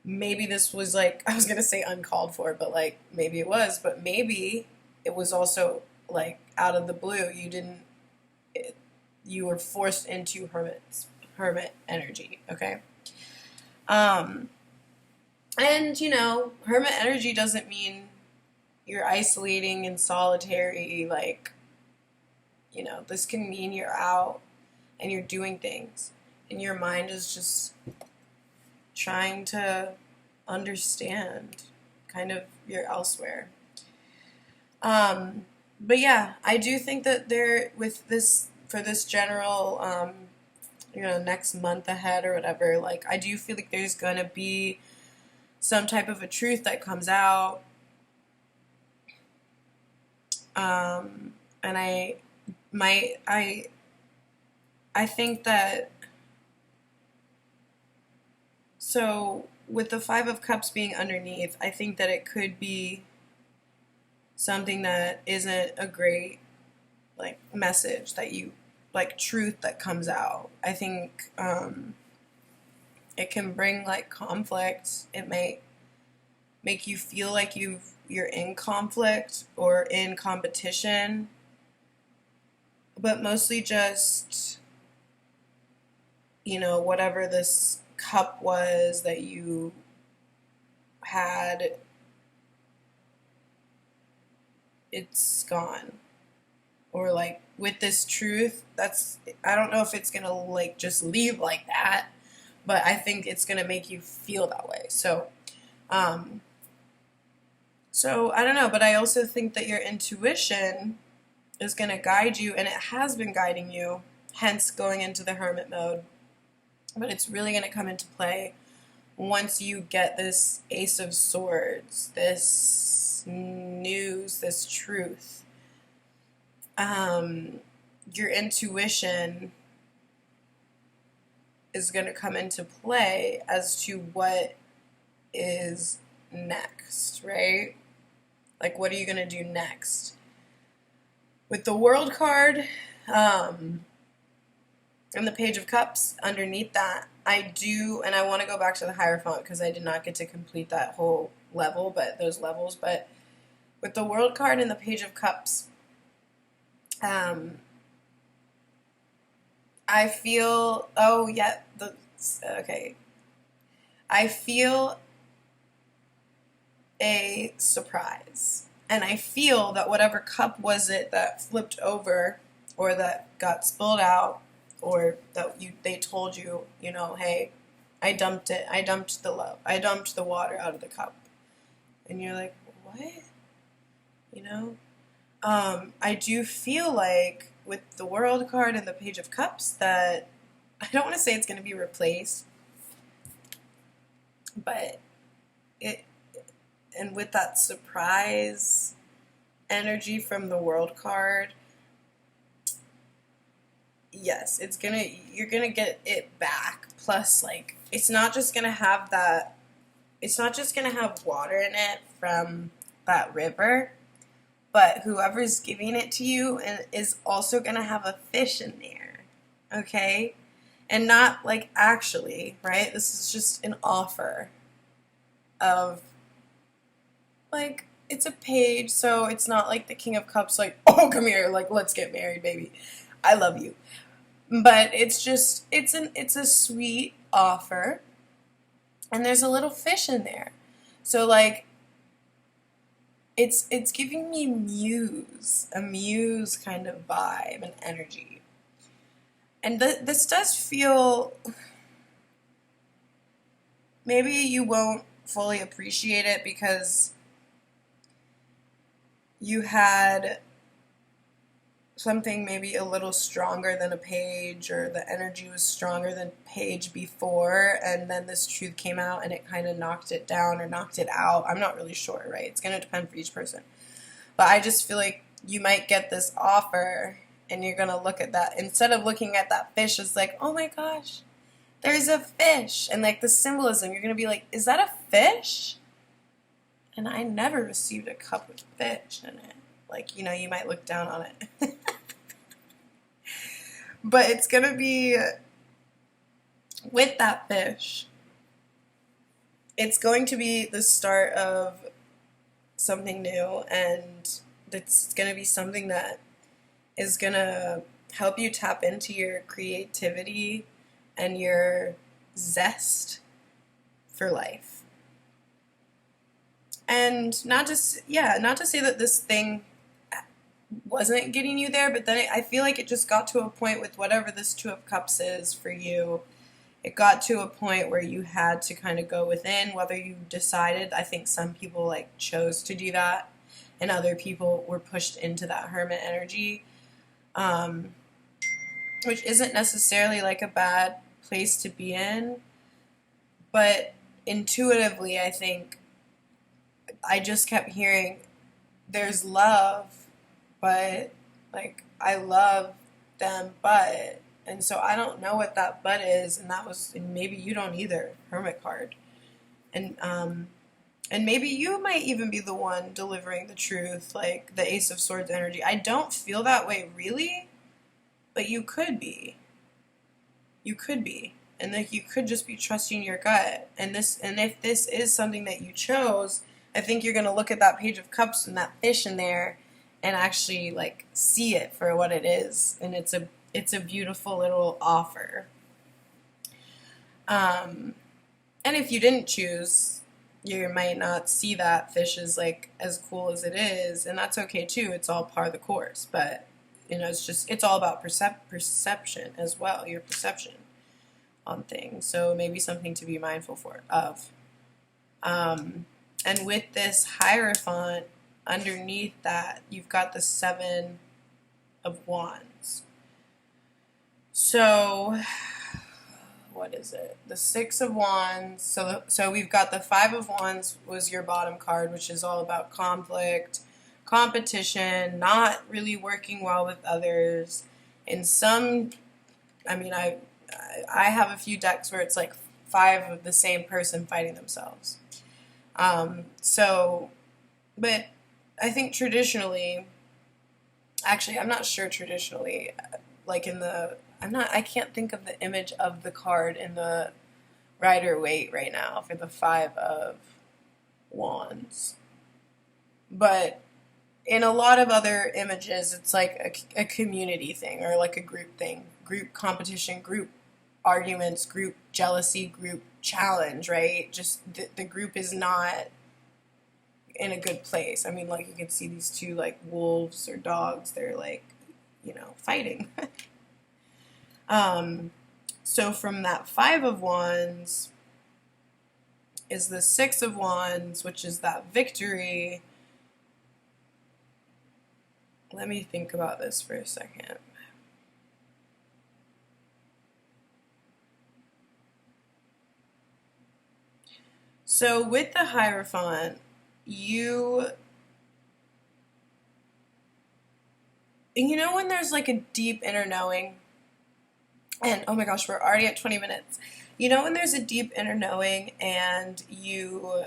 Maybe this was, like, I was going to say uncalled for, but, like, maybe it was. But maybe it was also, like, out of the blue. You were forced into hermit energy, okay? And, you know, hermit energy doesn't mean you're isolating and solitary, like, you know, this can mean you're out and you're doing things and your mind is just trying to understand, kind of, you're elsewhere. But yeah, I do think that for this general, you know, next month ahead or whatever, like, I do feel like there's gonna be some type of a truth that comes out. And I think that, so with the Five of Cups being underneath, I think that it could be something that isn't a great, like, message that you, like, truth that comes out. I think, it can bring, like, conflict. It may make you feel like you're in conflict or in competition, but mostly just, you know, whatever this cup was that you had, it's gone. Or, like, with this truth, I don't know if it's gonna, like, just leave like that, but I think it's gonna make you feel that way. So I don't know, but I also think that your intuition is going to guide you, and it has been guiding you, hence going into the hermit mode. But it's really going to come into play once you get this Ace of Swords, this news, this truth. Your intuition is going to come into play as to what is next, right? Like, what are you going to do next? With the World card, and the Page of Cups underneath that, I want to go back to the Hierophant because I did not get to complete that whole level, those levels, but with the World card and the Page of Cups, I feel, I feel a surprise. And I feel that whatever cup was it that flipped over or that got spilled out or that they told you, you know, hey, I dumped it. I dumped the love. I dumped the water out of the cup. And you're like, what? You know? I do feel like with the World card and the Page of Cups that I don't want to say it's going to be replaced, but and with that surprise energy from the World card, yes, you're gonna get it back. Plus, like, it's not just gonna have that, it's not just gonna have water in it from that river, but whoever's giving it to you is also gonna have a fish in there, okay? And not like actually, right? This is just an offer of, like, it's a page, so it's not like the King of Cups, like, oh, come here, like, let's get married, baby. I love you. But it's just, it's a sweet offer, and there's a little fish in there. So, like, it's giving me a muse kind of vibe and energy. And this does feel, maybe you won't fully appreciate it because you had something maybe a little stronger than a page, or the energy was stronger than page before, and then this truth came out and it kind of knocked it down or knocked it out. I'm not really sure, right? It's going to depend for each person. But I just feel like you might get this offer and you're going to look at that. Instead of looking at that fish as like, oh my gosh, there's a fish. And like the symbolism, you're going to be like, is that a fish? And I never received a cup with fish in it. Like, you know, you might look down on it. But it's going to be with that fish. It's going to be the start of something new, and it's going to be something that is going to help you tap into your creativity and your zest for life. And not to say that this thing wasn't getting you there, but then I feel like it just got to a point with whatever this Two of Cups is for you. It got to a point where you had to kind of go within, whether you decided. I think some people like chose to do that, and other people were pushed into that hermit energy, which isn't necessarily like a bad place to be in, but intuitively I think I just kept hearing there's love, but like I love them, but, and so I don't know what that but is, and maybe you don't either, Hermit card. And maybe you might even be the one delivering the truth, like the Ace of Swords energy. I don't feel that way really, but you could be. You could be. And like you could just be trusting your gut. And if this is something that you chose, I think you're gonna look at that Page of Cups and that fish in there and actually like see it for what it is. And it's a beautiful little offer. And if you didn't choose, you might not see that fish as like as cool as it is, and that's okay too. It's all part of the course, but you know, it's all about perception as well. Your perception on things. So maybe something to be mindful of. And with this Hierophant underneath that, you've got the Seven of Wands. So what is it? The Six of Wands. So we've got the Five of Wands was your bottom card, which is all about conflict, competition, not really working well with others. In some, I mean, I have a few decks where it's like 5 of the same person fighting themselves. But I think traditionally, actually, I'm not sure traditionally, like I can't think of the image of the card in the Rider-Waite right now for the Five of Wands. But in a lot of other images, it's like a community thing or like a group thing, group competition, group arguments, group jealousy, group challenge, right? Just the group is not in a good place. I mean, like you can see these two like wolves or dogs, they're like, you know, fighting. So from that Five of Wands is the Six of Wands, which is that victory. Let me think about this for a second. So with the Hierophant, you know when there's like a deep inner knowing And oh my gosh, we're already at 20 minutes. You know when there's a deep inner knowing and you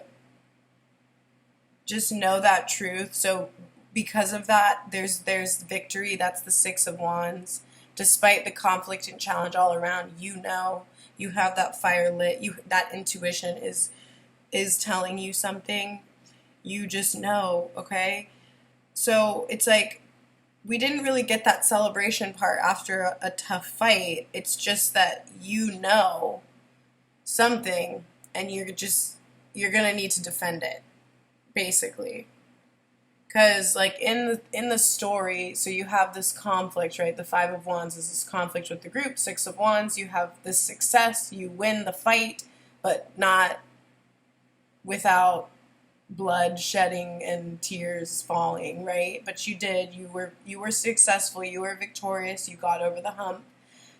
just know that truth. So because of that, there's victory. That's the Six of Wands. Despite the conflict and challenge all around, you know you have that fire lit. You that intuition is telling you something. You just know, okay? So it's like we didn't really get that celebration part after a tough fight. It's just that you know something and you're going to need to defend it, basically. Because like in the story, so you have this conflict, right? The Five of Wands is this conflict with the group. Six of Wands, you have this success, you win the fight, but not without blood shedding and tears falling, right? But you did. You were successful. You were victorious. You got over the hump.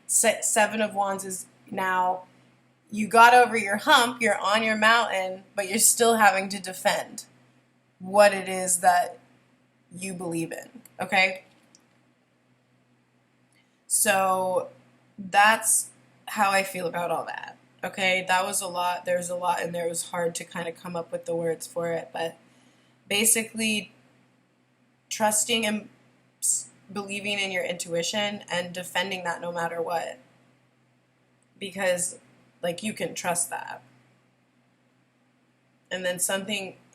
Seven of Wands is now you got over your hump. You're on your mountain, but you're still having to defend what it is that you believe in, okay? So that's how I feel about all that, okay? That was a lot. There's a lot, and there was hard to kind of come up with the words for it, but basically trusting and believing in your intuition and defending that no matter what, because like you can trust that. And then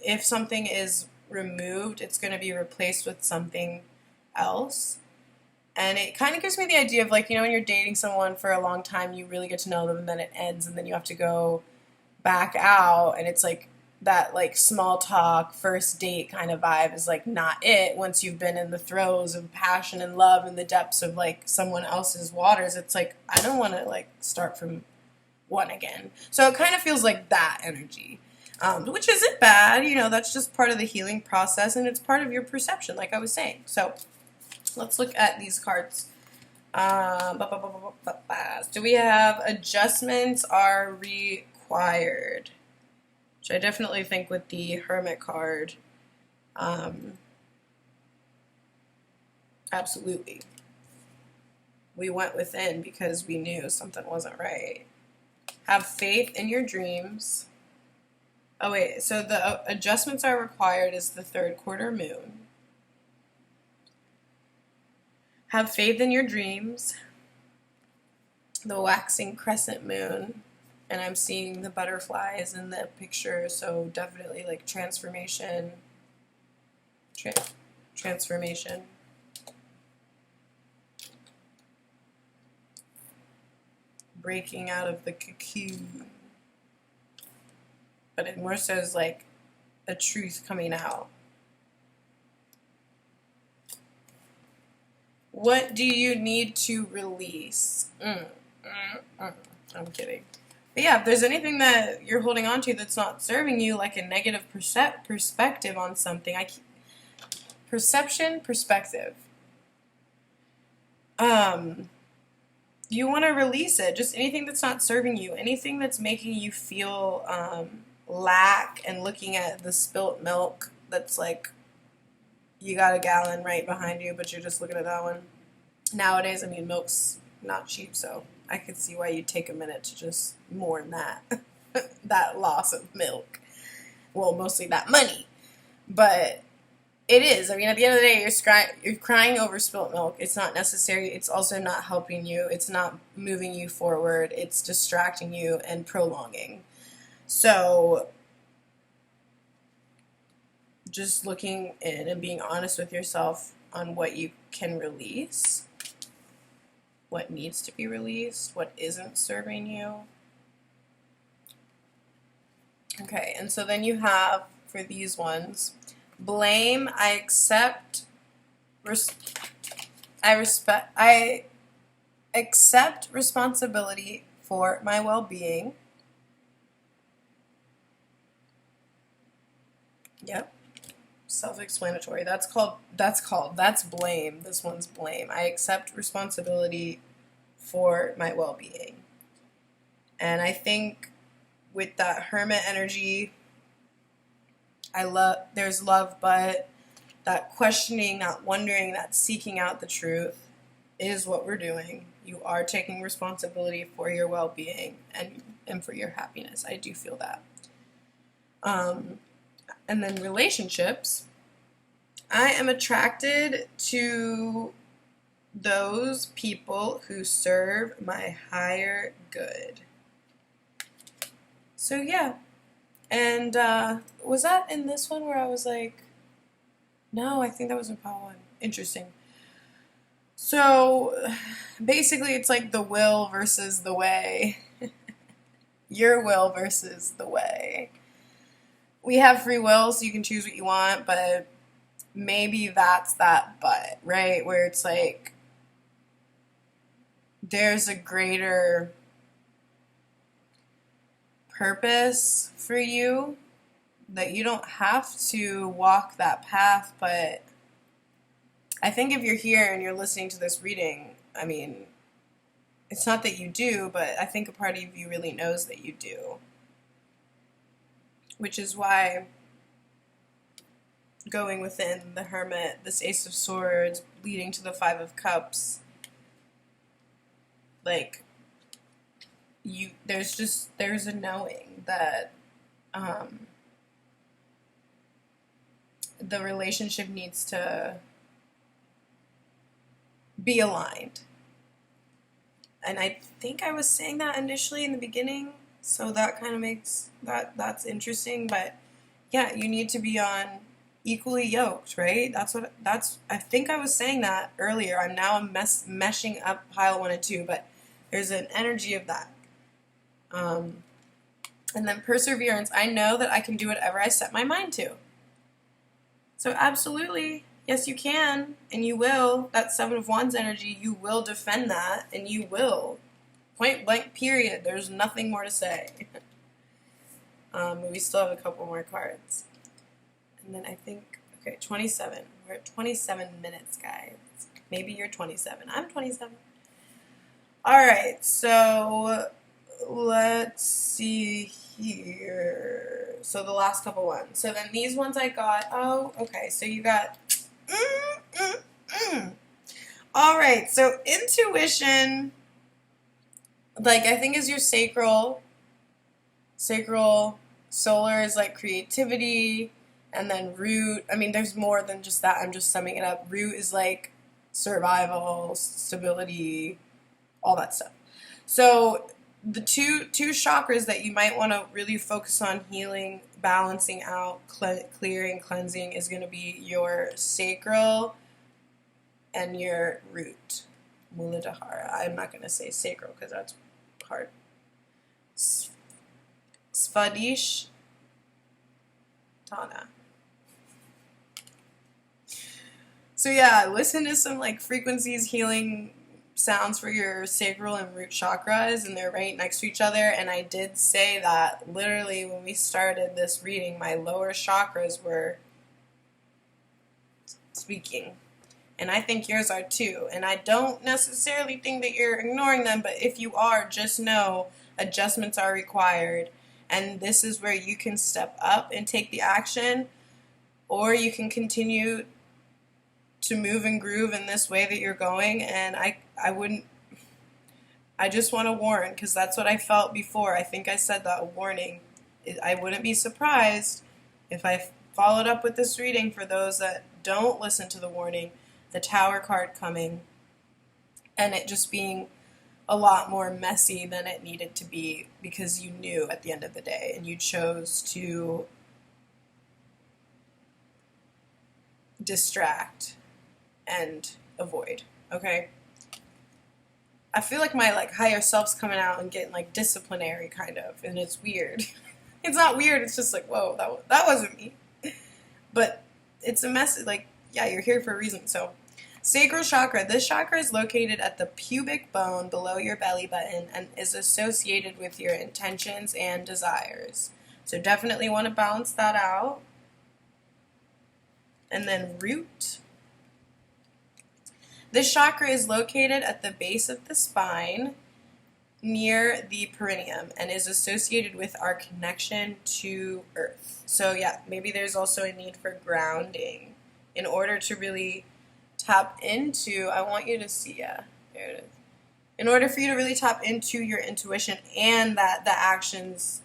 if something is removed, it's going to be replaced with something else. And it kind of gives me the idea of like, you know, when you're dating someone for a long time, you really get to know them and then it ends and then you have to go back out and it's like that like small talk, first date kind of vibe is like not it once you've been in the throes of passion and love and the depths of like someone else's waters. It's like, I don't want to like start from one again. So it kind of feels like that energy. Which isn't bad, you know, that's just part of the healing process and it's part of your perception, like I was saying. So let's look at these cards. Do we have adjustments are required? Which I definitely think with the Hermit card, absolutely. We went within because we knew something wasn't right. Have faith in your dreams. Oh wait, so the adjustments are required is the third quarter moon. Have faith in your dreams. The waxing crescent moon. And I'm seeing the butterflies in the picture, so definitely like transformation. Transformation. Breaking out of the cocoon. But it more so is like a truth coming out. What do you need to release? I'm kidding. But yeah, if there's anything that you're holding on to that's not serving you, like a negative perspective on something, perspective. You want to release it. Just anything that's not serving you, anything that's making you feel lack, and looking at the spilt milk that's like you got a gallon right behind you, but you're just looking at that one. Nowadays, I mean, milk's not cheap, so I could see why you'd take a minute to just mourn that that loss of milk. Well, mostly that money, but it is. I mean, at the end of the day, you're crying over spilt milk. It's not necessary. It's also not helping you. It's not moving you forward. It's distracting you and prolonging. So just looking in and being honest with yourself on what you can release, what needs to be released, what isn't serving you. Okay, and so then you have, for these ones, blame. I accept responsibility for my well-being. Yep. Self-explanatory. That's blame. This one's blame. I accept responsibility for my well-being. And I think with that Hermit energy, there's love, but that questioning, not wondering, that seeking out the truth. is what we're doing. You are taking responsibility for your well-being and for your happiness. I do feel that. And then relationships. I am attracted to those people who serve my higher good. So yeah. And was that in this one where I was like, no, I think that was in part one. Interesting. So basically it's like the will versus the way. Your will versus the way. We have free will, so you can choose what you want, but maybe that's that but, right? Where it's like there's a greater purpose for you, that you don't have to walk that path. But I think if you're here and you're listening to this reading, I mean, it's not that you do, but I think a part of you really knows that you do. Which is why going within the Hermit, this Ace of Swords, leading to the Five of Cups, like, there's a knowing that the relationship needs to be aligned. And I think I was saying that initially in the beginning, so that kind of makes that's interesting. But yeah, you need to be on equally yoked, right? I think I was saying that earlier. I'm meshing up pile 1 and 2, but there's an energy of that. And then perseverance. I know that I can do whatever I set my mind to. So absolutely, yes, you can, and you will. That 7 of Wands energy, you will defend that, and you will. Point blank, period. There's nothing more to say. But we still have a couple more cards. And then I think, okay, 27. We're at 27 minutes, guys. Maybe you're 27. I'm 27. All right, so let's see here. So the last couple ones. So then these ones I got. Oh, okay. So you got. All right. So intuition, like I think is your sacral. Sacral. Solar is like creativity, and then root. I mean, there's more than just that. I'm just summing it up. Root is like survival, stability, all that stuff. So the two chakras that you might want to really focus on healing, balancing out, clearing, cleansing is going to be your sacral and your root, Muladhara. I'm not going to say sacral because that's hard. Svadhisthana. So yeah, listen to some like frequencies, healing sounds for your sacral and root chakras, and they're right next to each other. And I did say that literally when we started this reading, my lower chakras were speaking, and I think yours are too. And I don't necessarily think that you're ignoring them, but if you are, just know adjustments are required, and this is where you can step up and take the action, or you can continue to move and groove in this way that you're going. And I just want to warn, because that's what I felt before. I think I said that, a warning. I wouldn't be surprised if I followed up with this reading for those that don't listen to the warning, the Tower card coming, and it just being a lot more messy than it needed to be, because you knew at the end of the day, and you chose to distract and avoid. Okay, I feel like my higher self's coming out and getting like disciplinary kind of, and it's weird. It's not weird, it's just like, whoa, that wasn't me. But it's a message, like, yeah, you're here for a reason. So sacral chakra, this chakra is located at the pubic bone below your belly button and is associated with your intentions and desires. So definitely want to balance that out. And then root. This chakra is located at the base of the spine near the perineum and is associated with our connection to earth. So yeah, maybe there's also a need for grounding in order to really tap into, I want you to see, yeah, there it is. In order for you to really tap into your intuition and that the actions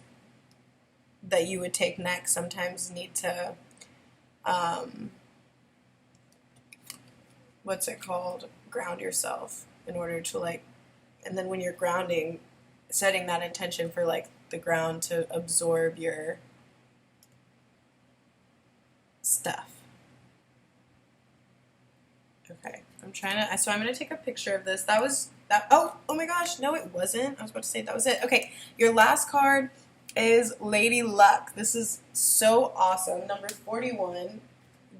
that you would take next sometimes need to, what's it called? Ground yourself in order to like, and then when you're grounding, setting that intention for like the ground to absorb your stuff. Okay, so I'm going to take a picture of this. Oh my gosh, no it wasn't. I was about to say that was it. Okay, your last card is Lady Luck. This is so awesome. Number 41.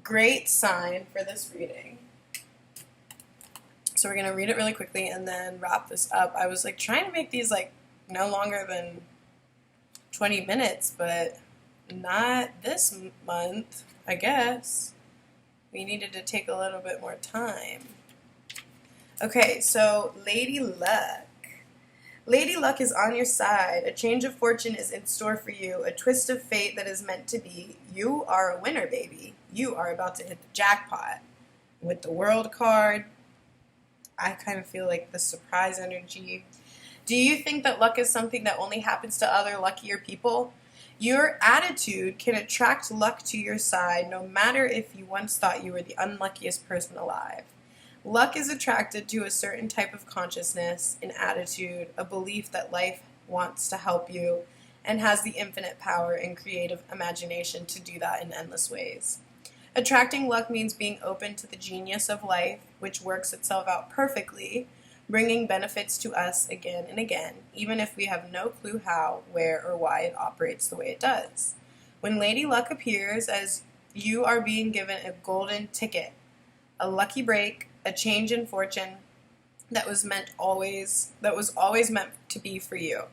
Great sign for this reading. So we're going to read it really quickly and then wrap this up. I was like trying to make these like no longer than 20 minutes, but not this month, I guess. We needed to take a little bit more time. Okay, so Lady Luck. Lady Luck is on your side. A change of fortune is in store for you. A twist of fate that is meant to be. You are a winner, baby. You are about to hit the jackpot. With the World card, I kind of feel like the surprise energy. Do you think that luck is something that only happens to other luckier people? Your attitude can attract luck to your side no matter if you once thought you were the unluckiest person alive. Luck is attracted to a certain type of consciousness, an attitude, a belief that life wants to help you and has the infinite power and creative imagination to do that in endless ways. Attracting luck means being open to the genius of life, which works itself out perfectly, bringing benefits to us again and again, even if we have no clue how, where, or why it operates the way it does. When Lady Luck appears, as you are being given a golden ticket, a lucky break, a change in fortune that was always meant to be for you,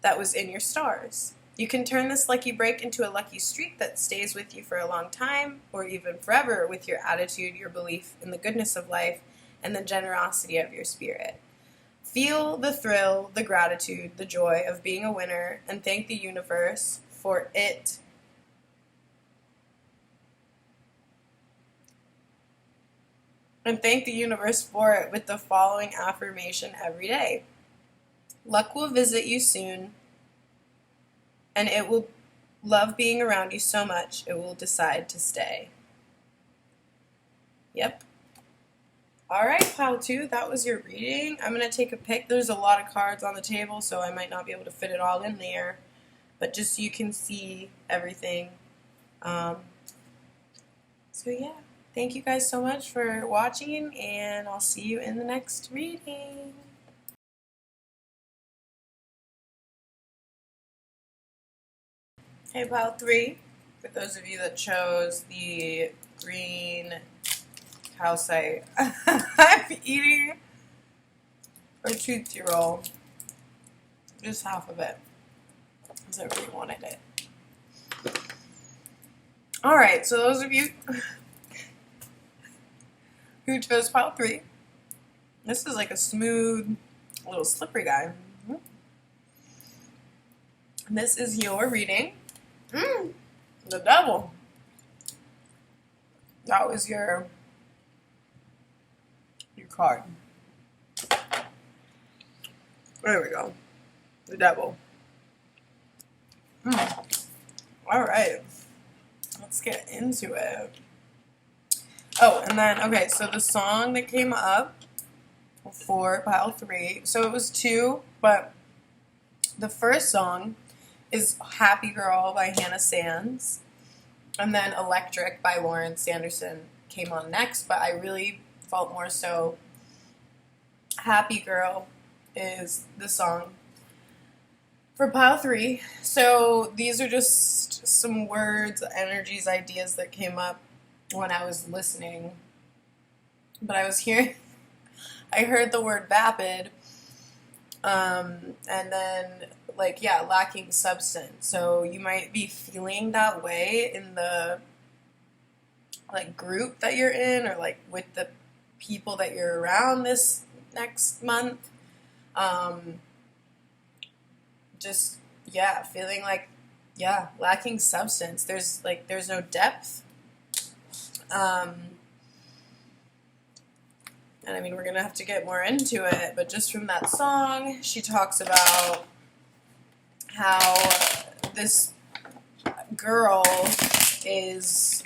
that was in your stars. You can turn this lucky break into a lucky streak that stays with you for a long time, or even forever, with your attitude, your belief in the goodness of life, and the generosity of your spirit. Feel the thrill, the gratitude, the joy of being a winner, and thank the universe for it. And thank the universe for it with the following affirmation every day. Luck will visit you soon, and it will love being around you so much it will decide to stay. Yep. All right, pile 2, that was your reading. I'm going to take a pic. There's a lot of cards on the table, so I might not be able to fit it all in there, but just so you can see everything. So yeah. Thank you guys so much for watching, and I'll see you in the next reading. Okay, pile 3, for those of you that chose the green calcite, I'm eating a Tootsie Roll, just half of it, because I really wanted it. Alright, so those of you who chose pile 3. This is like a smooth, little slippery guy. This is your reading. The devil. That was your card. There we go. The devil. Alright. Let's get into it. Oh, and then, okay, so the song that came up for pile 3, so it was 2, but the first song is Happy Girl by Hannah Sands, and then Electric by Lauren Sanderson came on next, but I really felt more so Happy Girl is the song for pile 3. So these are just some words, energies, ideas that came up when I was listening, but I heard the word vapid, and then like, yeah, lacking substance. So you might be feeling that way in the like group that you're in, or like with the people that you're around this next month. Just, yeah, feeling like, yeah, lacking substance. There's no depth. And I mean, we're going to have to get more into it, but just from that song, she talks about how this girl is,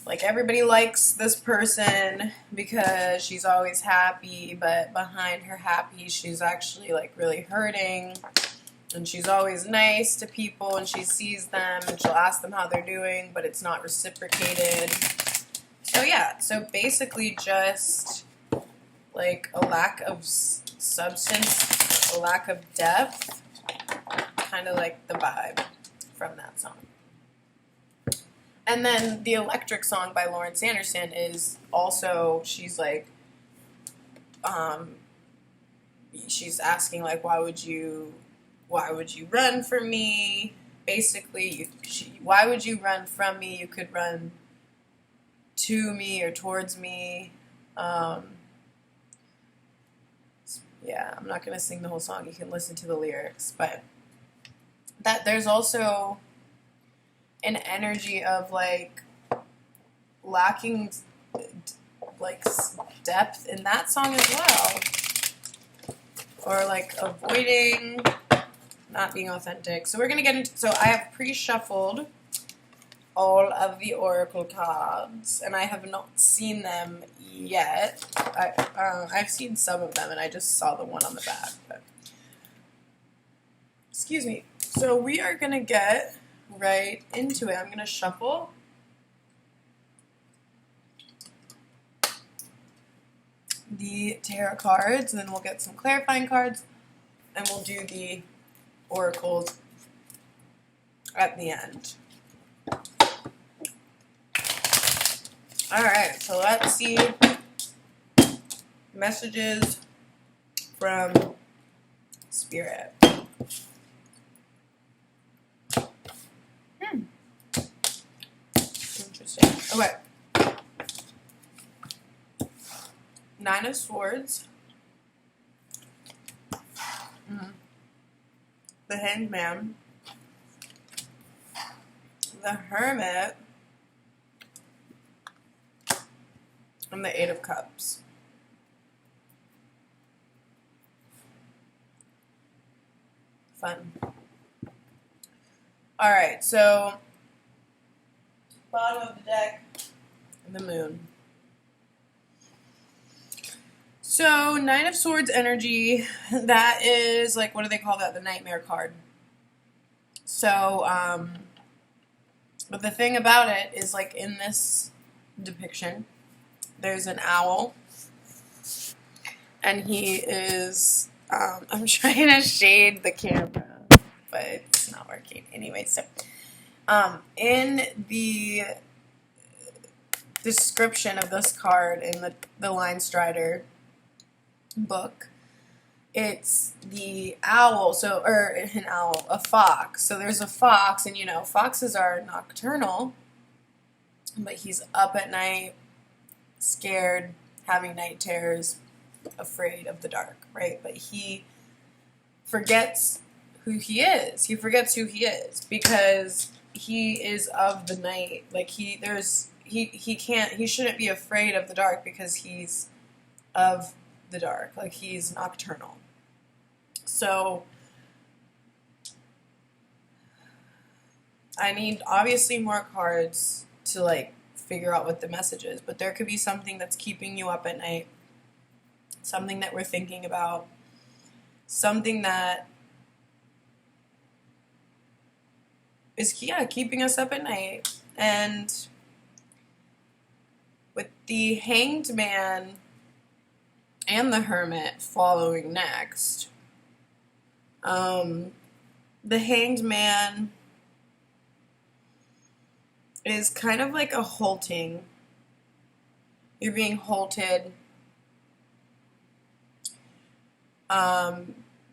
like, everybody likes this person because she's always happy, but behind her happy, she's actually, like, really hurting. And she's always nice to people, and she sees them, and she'll ask them how they're doing, but it's not reciprocated. So yeah, so basically just, like, a lack of substance, a lack of depth, kind of like the vibe from that song. And then the Electric song by Lauren Sanderson is also, she's like, she's asking, like, why would you run from me? Basically, why would you run from me? You could run to me or towards me. Yeah, I'm not going to sing the whole song. You can listen to the lyrics. But that there's also an energy of, like, lacking, like, depth in that song as well. Or, like, avoiding, not being authentic. So we're going to get into, so I have pre-shuffled all of the oracle cards, and I have not seen them yet. I've seen some of them, and I just saw the one on the back. But. Excuse me. So we are going to get right into it. I'm going to shuffle the tarot cards, and then we'll get some clarifying cards, and we'll do the oracles at the end. Alright, so let's see messages from Spirit. Interesting. Okay. Nine of Swords. The Hanged Man. The Hermit. And the Eight of Cups. Fun. Alright, so bottom of the deck, the Moon. So, Nine of Swords energy, that is, like, what do they call that? The Nightmare card. So, but the thing about it is, like, in this depiction, there's an owl, and he is, I'm trying to shade the camera, but it's not working. Anyway, so, in the description of this card in the Line Strider book, it's the owl, a fox. So there's a fox, and you know, foxes are nocturnal, but he's up at night, scared, having night terrors, afraid of the dark, right? But he forgets who he is. He forgets who he is because he is of the night. Like he shouldn't be afraid of the dark because he's of the dark. Like he's nocturnal. So I need obviously more cards to like figure out what the message is, but there could be something that's keeping you up at night, something that we're thinking about, something that is keeping us up at night. And with the Hanged Man and the Hermit following next, the Hanged Man is kind of like a halting. You're being halted,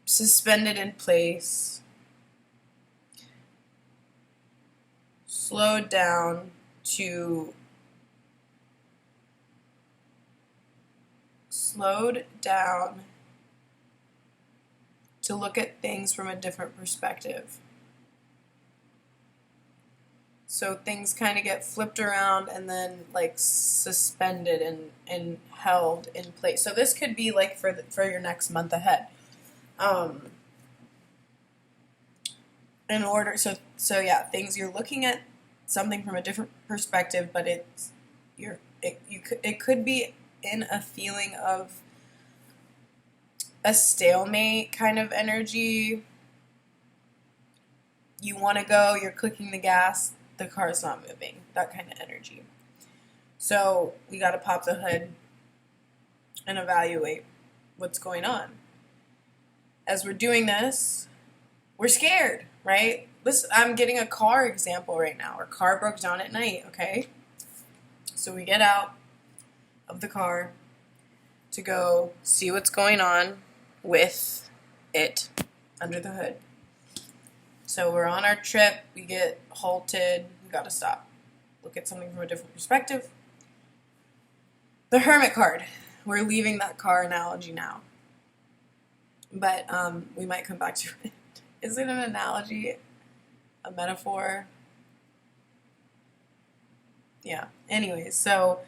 suspended in place, slowed down to look at things from a different perspective. So things kind of get flipped around and then like suspended and held in place. So this could be like for your next month ahead. In order, so yeah, things, you're looking at something from a different perspective, but it could be in a feeling of a stalemate kind of energy. You want to go, you're clicking the gas, the car's not moving, that kind of energy. So we got to pop the hood and evaluate what's going on. As we're doing this, we're scared, right? Listen, I'm getting a car example right now. Our car broke down at night, okay? So we get out of the car to go see what's going on with it under the hood. So we're on our trip, we get halted, we gotta stop. Look at something from a different perspective. The hermit card. We're leaving that car analogy now. But we might come back to it. Is it an analogy? A metaphor? Yeah. Anyways, so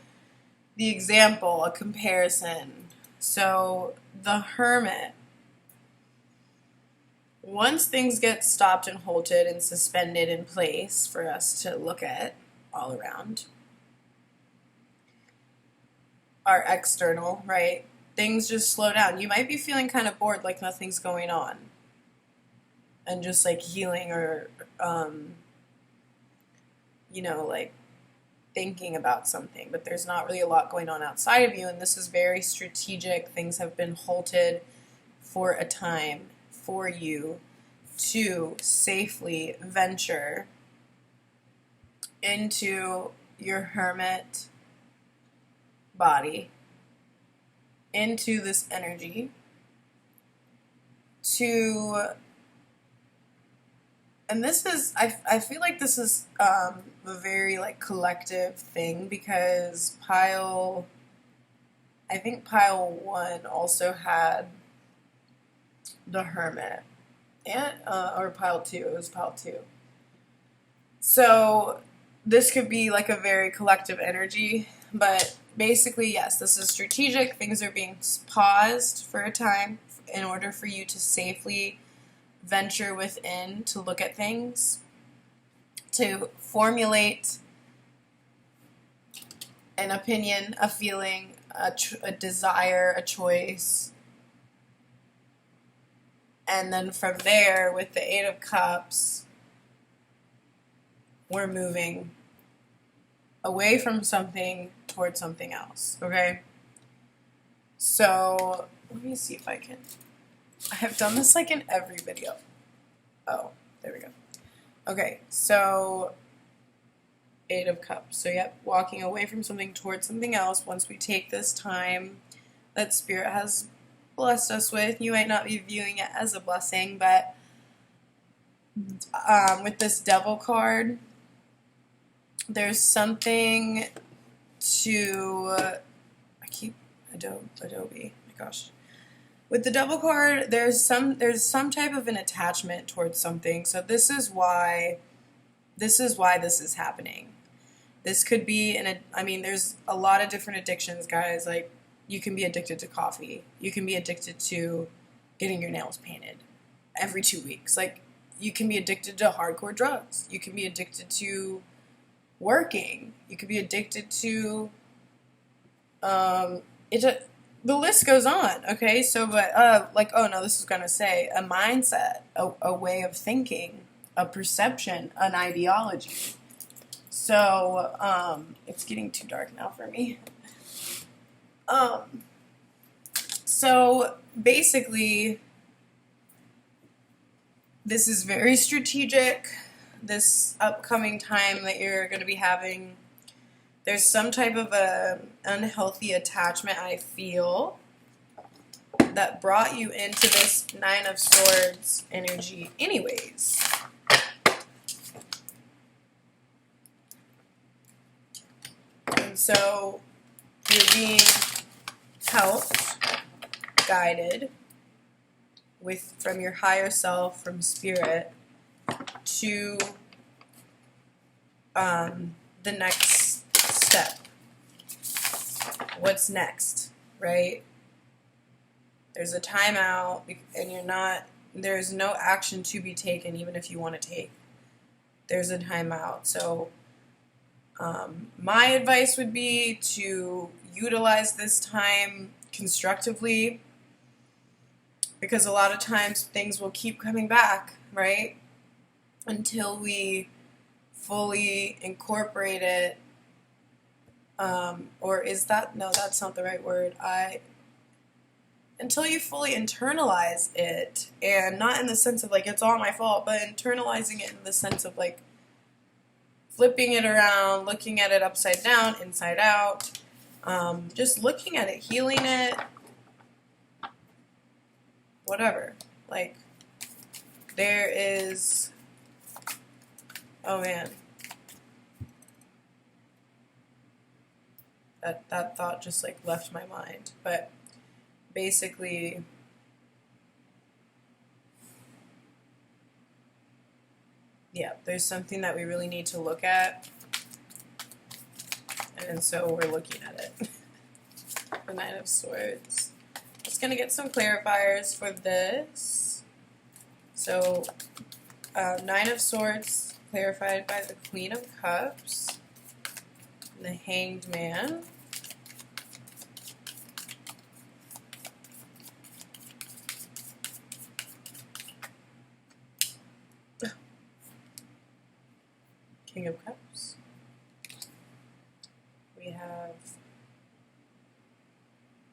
the example, a comparison. So the hermit, once things get stopped and halted and suspended in place for us to look at all around, our external, right? Things just slow down. You might be feeling kind of bored, like nothing's going on, and just like healing or, like thinking about something, but there's not really a lot going on outside of you, and this is very strategic. Things have been halted for a time for you to safely venture into your hermit body, into this energy, and this is, I feel like this is a very like collective thing, because I think pile 1 also had the hermit, and or pile 2, it was pile 2. So this could be like a very collective energy, but basically, yes, this is strategic. Things are being paused for a time in order for you to safely venture within to look at things, to formulate an opinion, a feeling, a desire, a choice. And then from there, with the 8 of Cups, we're moving away from something towards something else, okay? So, let me see if I can. I have done this like in every video. Oh, there we go. Okay, so 8 of Cups. So, yep, walking away from something towards something else. Once we take this time that Spirit has blessed us with, you might not be viewing it as a blessing, but with this Devil card, there's something to, Adobe, my gosh. With the Devil card, there's some type of an attachment towards something. So this is why this is happening. This could be there's a lot of different addictions, guys. Like, you can be addicted to coffee. You can be addicted to getting your nails painted every 2 weeks. Like, you can be addicted to hardcore drugs. You can be addicted to working. You could be addicted to the list goes on, okay? So, but this is gonna say a mindset, a way of thinking, a perception, an ideology. So, it's getting too dark now for me. So basically, this is very strategic. This upcoming time that you're going to be having, there's some type of a unhealthy attachment, I feel, that brought you into this 9 of Swords energy anyways. And so you're being helped, guided from your higher self, from Spirit, to the next step. What's next, right? There's a timeout, and there's no action to be taken, even if you want to take. There's a timeout. So my advice would be to utilize this time constructively, because a lot of times things will keep coming back, right? Until we fully incorporate it. No, that's not the right word. Until you fully internalize it, and not in the sense of like it's all my fault, but internalizing it in the sense of like flipping it around, looking at it upside down, inside out, just looking at it, healing it, whatever. Like, there is, oh man, that thought just like left my mind, but basically, yeah, there's something that we really need to look at, and so we're looking at it. The Nine of Swords. Just going to get some clarifiers for this. So, Nine of Swords clarified by the Queen of Cups, and the Hanged Man. King of Cups. We have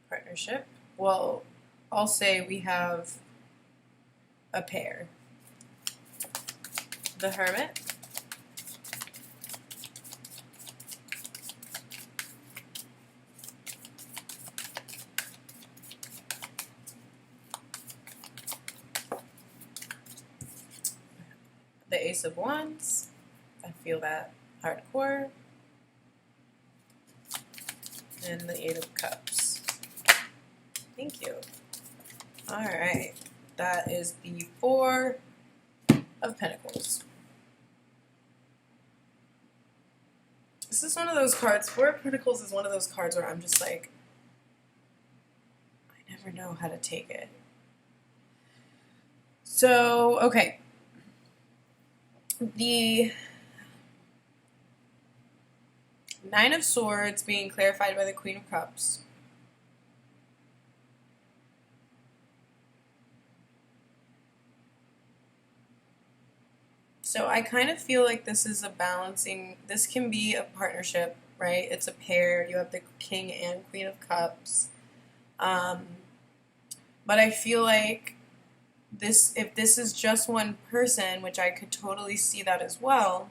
partnership. Well, I'll say we have a pair. The Hermit. The Ace of Wands. I feel that hardcore. And the Eight of Cups. Thank you. Alright. That is the Four of Pentacles. This is one of those cards. Four of Pentacles is one of those cards where I'm just like, I never know how to take it. So, okay. The Nine of Swords being clarified by the Queen of Cups. So I kind of feel like this is a balancing, this can be a partnership, right? It's a pair. You have the King and Queen of Cups. But I feel like if this is just one person, which I could totally see that as well,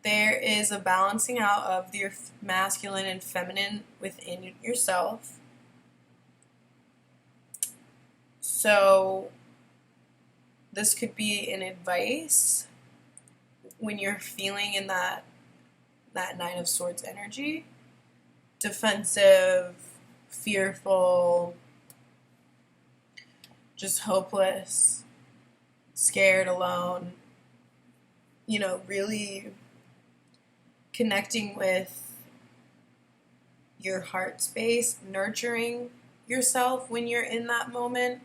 there is a balancing out of your masculine and feminine within yourself. So this could be an advice when you're feeling in that Nine of Swords energy. Defensive, fearful, just hopeless, scared, alone. You know, really connecting with your heart space, nurturing yourself when you're in that moment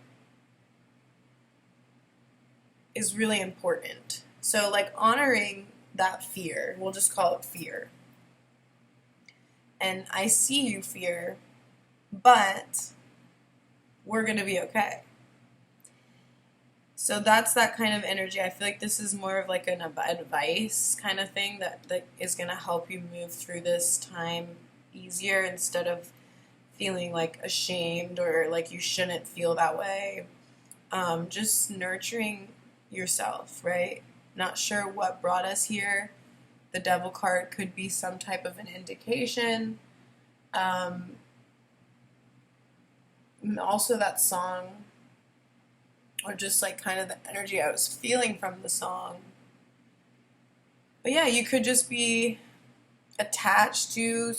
is really important. So like honoring that fear, we'll just call it fear. And I see you, fear, but we're going to be okay. So that's that kind of energy. I feel like this is more of like an advice kind of thing that is going to help you move through this time easier instead of feeling like ashamed or like you shouldn't feel that way. Just nurturing yourself, right? Not sure what brought us here. The Devil card could be some type of an indication. Also that song, or just like kind of the energy I was feeling from the song. But yeah, you could just be attached to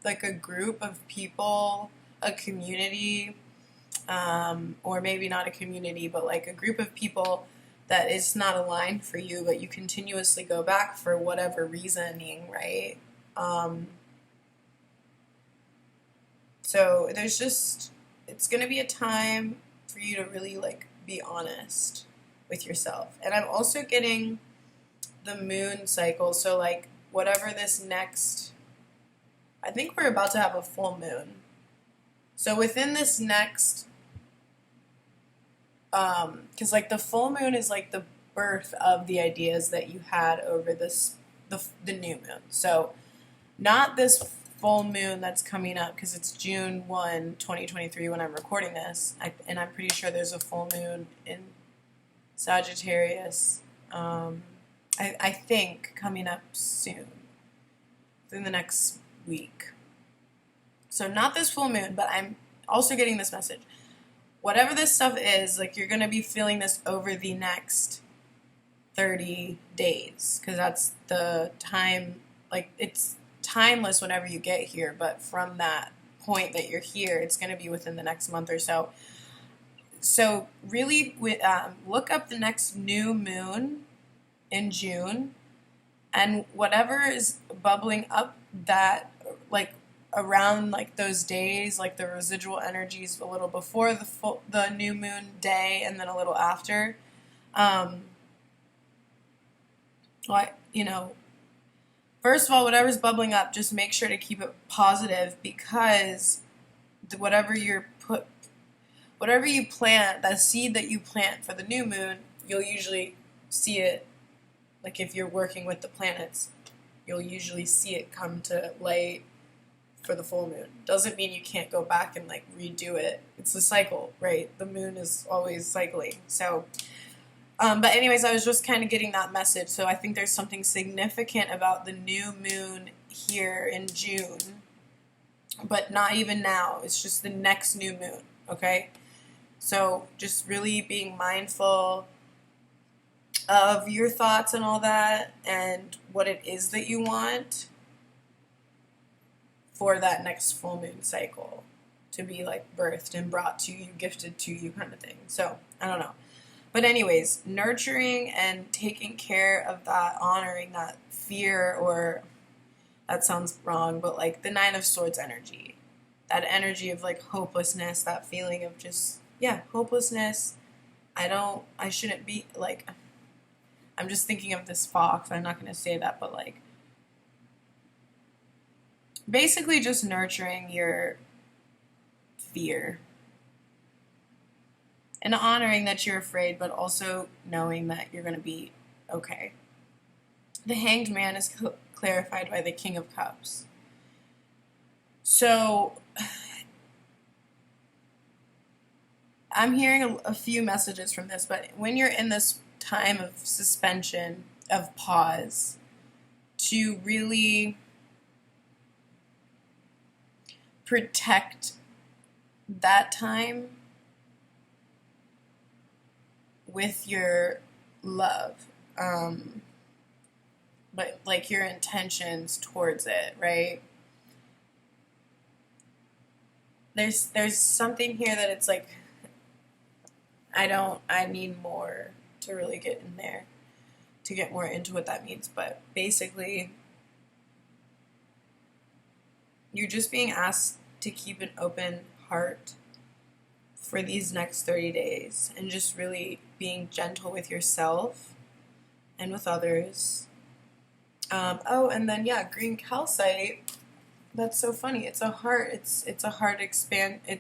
like a group of people, a community, or maybe not a community, but like a group of people that it's not aligned for you, but you continuously go back for whatever reasoning, right? So there's just, it's going to be a time for you to really like be honest with yourself. And I'm also getting the moon cycle. So like whatever this next, I think we're about to have a full moon. So within this next, because like the full moon is like the birth of the ideas that you had over the new moon. So not this full moon that's coming up, because it's June 1, 2023 when I'm recording this, and I'm pretty sure there's a full moon in Sagittarius, I think coming up soon, within the next week. So not this full moon, but I'm also getting this message. Whatever this stuff is, like, you're going to be feeling this over the next 30 days, because that's the time, like, it's timeless whenever you get here, but from that point that you're here, it's going to be within the next month or so. So really, look up the next new moon in June, and whatever is bubbling up that, like, around like those days, like the residual energies a little before the new moon day and then a little after, first of all, whatever's bubbling up, just make sure to keep it positive, because whatever you plant, that seed that you plant for the new moon, you'll usually see it, like if you're working with the planets, you'll usually see it come to light for the full moon. Doesn't mean you can't go back and like redo it. It's a cycle, right? The moon is always cycling. So, but anyways, I was just kind of getting that message. So I think there's something significant about the new moon here in June, but not even now. It's just the next new moon, okay? So just really being mindful of your thoughts and all that, and what it is that you want for that next full moon cycle to be like birthed and brought to you, gifted to you, kind of thing. So I don't know, but anyways, nurturing and taking care of that, honoring that fear, or that sounds wrong, but like the Nine of Swords energy, that energy of like hopelessness, that feeling of just, yeah, hopelessness. I shouldn't be, like, I'm just thinking of this fox, I'm not going to say that, but like basically just nurturing your fear and honoring that you're afraid, but also knowing that you're going to be okay. The Hanged Man is clarified by the King of Cups. So I'm hearing a few messages from this, but when you're in this time of suspension, of pause, to really protect that time with your love, but like your intentions towards it, right? There's something here that it's like, I need more to really get in there, to get more into what that means, but basically you're just being asked to keep an open heart for these next 30 days and just really being gentle with yourself and with others. And then, yeah, green calcite, that's so funny. It's a heart. It's a heart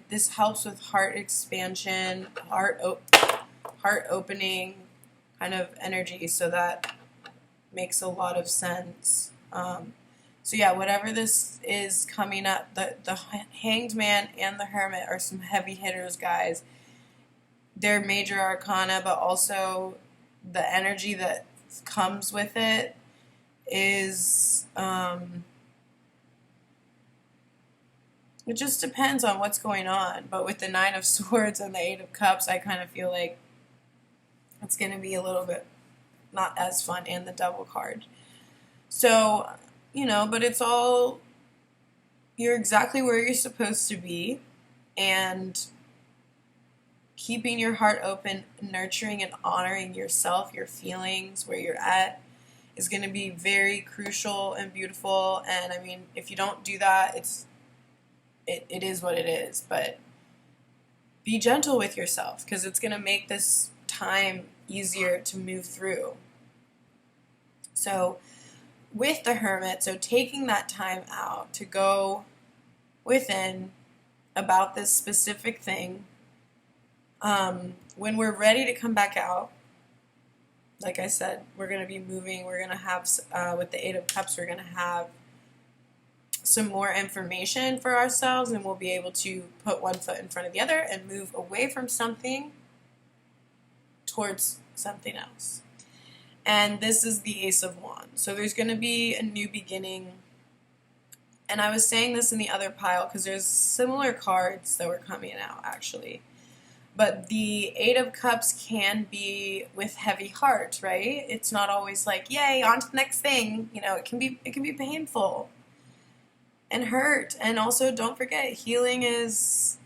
this helps with heart expansion, heart opening kind of energy, so that makes a lot of sense. So yeah, whatever this is coming up, the Hanged Man and the Hermit are some heavy hitters, guys. They're major arcana, but also the energy that comes with it is, it just depends on what's going on. But with the Nine of Swords and the Eight of Cups, I kind of feel like it's going to be a little bit not as fun, and the Devil card. So, but it's all, you're exactly where you're supposed to be, and keeping your heart open, nurturing and honoring yourself, your feelings, where you're at, is going to be very crucial and beautiful. And I mean, if you don't do that, it is what it is. But be gentle with yourself, because it's going to make this time easier to move through. So with the Hermit, so taking that time out to go within about this specific thing, when we're ready to come back out, like I said, we're going to be moving. We're going to have, with the Eight of Cups, we're going to have some more information for ourselves, and we'll be able to put one foot in front of the other and move away from something towards something else. And this is the Ace of Wands. So there's going to be a new beginning. And I was saying this in the other pile because there's similar cards that were coming out, actually. But the Eight of Cups can be with heavy heart, right? It's not always like, yay, on to the next thing. You know, it can be painful and hurt. And also, don't forget, healing is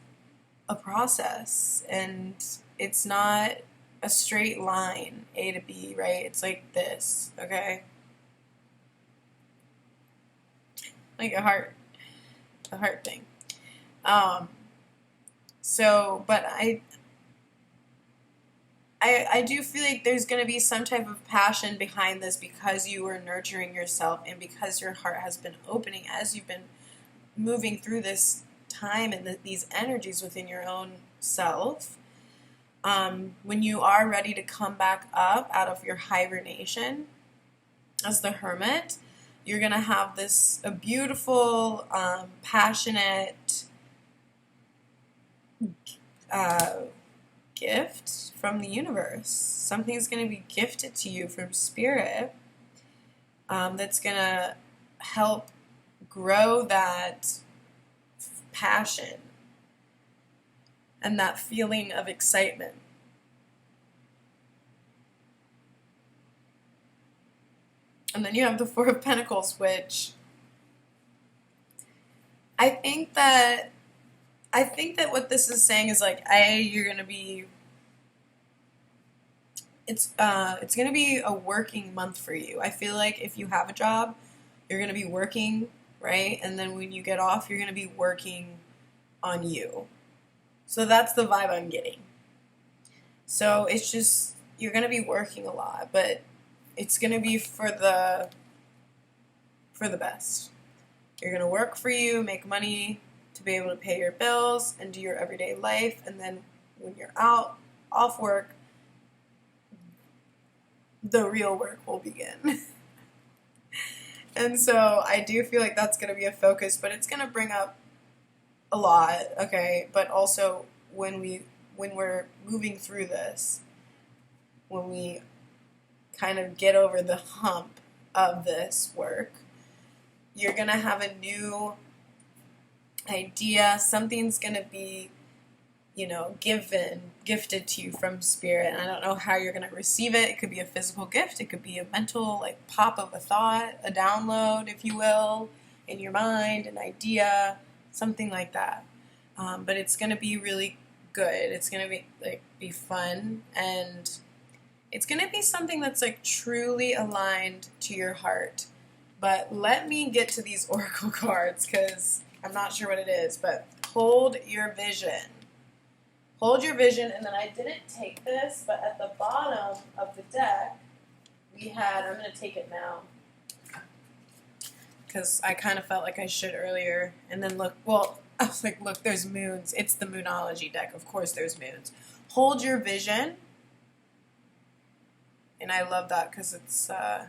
a process, and it's not a straight line, A to B, right? It's like this, okay? Like a heart thing. So, but I do feel like there's going to be some type of passion behind this because you are nurturing yourself and because your heart has been opening as you've been moving through this time and these energies within your own self. When you are ready to come back up out of your hibernation as the Hermit, you're going to have a beautiful, passionate gift from the universe. Something's going to be gifted to you from Spirit, that's going to help grow that passion and that feeling of excitement. And then you have the Four of Pentacles, which I think that what this is saying is like, you're gonna be. It's gonna be a working month for you. I feel like if you have a job, you're gonna be working, right? And then when you get off, you're gonna be working on you. So that's the vibe I'm getting. So it's just, you're gonna be working a lot, but it's gonna be for the best. You're gonna work for you, make money to be able to pay your bills and do your everyday life, and then when you're off work, the real work will begin. And so I do feel like that's gonna be a focus, but it's gonna bring up a lot, okay? But also when we're moving through this, when we kind of get over the hump of this work, you're gonna have a new idea. Something's gonna be, gifted to you from Spirit. And I don't know how you're gonna receive it. It could be a physical gift. It could be a mental, like, pop of a thought, a download, if you will, in your mind, an idea, something like that. But it's gonna be really good. It's gonna be fun, and it's gonna be something that's like truly aligned to your heart. But let me get to these oracle cards because I'm not sure what it is. But hold your vision. Hold your vision. And then I didn't take this, but at the bottom of the deck, I'm going to take it now because I kind of felt like I should earlier. And then I was like, look, there's moons. It's the Moonology deck. Of course there's moons. Hold your vision. And I love that because it's a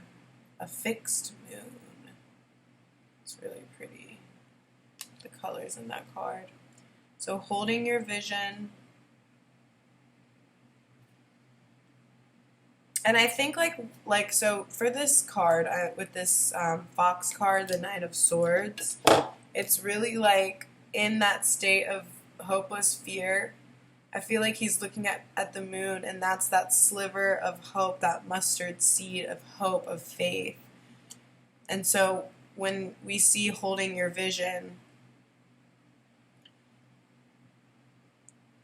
fixed moon. It's really pretty, the colors in that card. So holding your vision. And I think so for this card, with this Fox card, the Nine of Swords, it's really like in that state of hopeless fear. I feel like he's looking at the moon, and that's that sliver of hope, that mustard seed of hope, of faith. And so when we see holding your vision,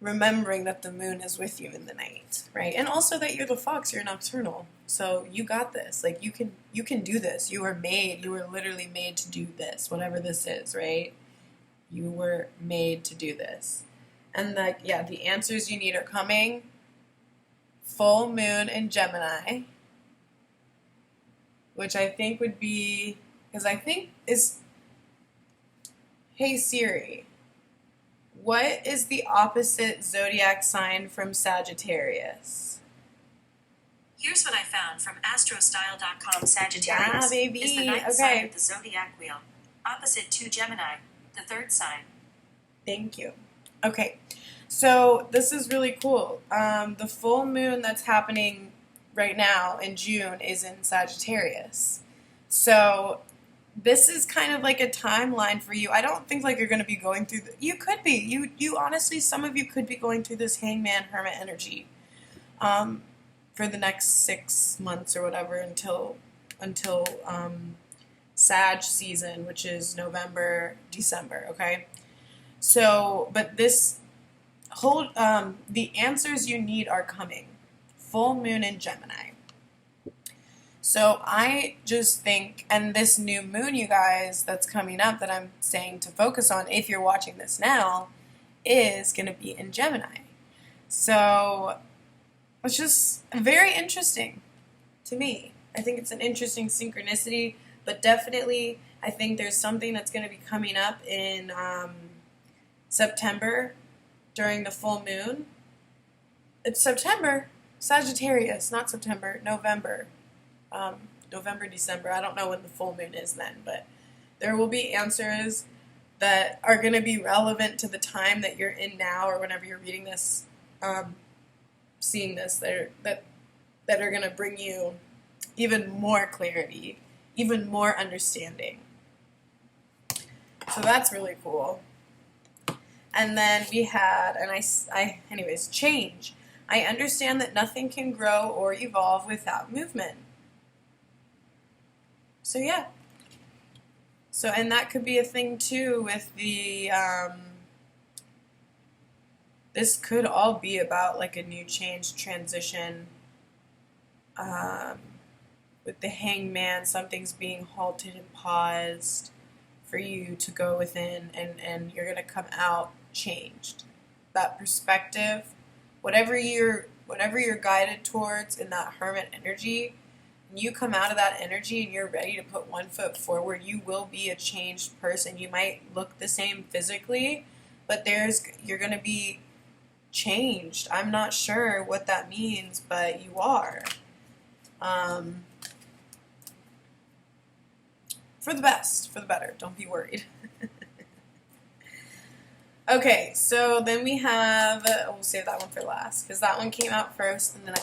remembering that the moon is with you in the night, right? And also that you're the fox, you're nocturnal. So you got this. Like you can do this. You were literally made to do this, whatever this is, right? You were made to do this. And like, yeah, the answers you need are coming. Full moon in Gemini, which I think would be, because I think is, hey Siri, what is the opposite zodiac sign from Sagittarius? Here's what I found from astrostyle.com. Sagittarius Yeah, baby. is the ninth sign of the zodiac wheel, opposite to Gemini, the third sign. Thank you. Okay, so this is really cool. The full moon that's happening right now in June is in Sagittarius. So this is kind of like a timeline for you. I don't think like you're going to be going through you could be. You honestly, some of you could be going through this hangman hermit energy for the next 6 months or whatever until Sag season, which is November, December, okay? So, but this the answers you need are coming. Full moon in Gemini. So I just think, and this new moon, you guys, that's coming up that I'm saying to focus on, if you're watching this now, is going to be in Gemini. So it's just very interesting to me. I think it's an interesting synchronicity, but definitely I think there's something that's going to be coming up in September during the full moon. It's September, Sagittarius, not September, November. November, December. I don't know when the full moon is then, but there will be answers that are going to be relevant to the time that you're in now, or whenever you're reading this, seeing this, that are going to bring you even more clarity, even more understanding. So that's really cool. And then we had, anyways, change. I understand that nothing can grow or evolve without movement. So yeah. So, and that could be a thing too with the, this could all be about like a new change, transition, with the hangman, something's being halted and paused for you to go within, and you're going to come out changed. That perspective, whatever you're guided towards in that hermit energy, when you come out of that energy and you're ready to put one foot forward, you will be a changed person. You might look the same physically, but you're going to be changed. I'm not sure what that means, but you are. For the best, for the better. Don't be worried. Okay, so then we have, we'll save that one for last, because that one came out first, and then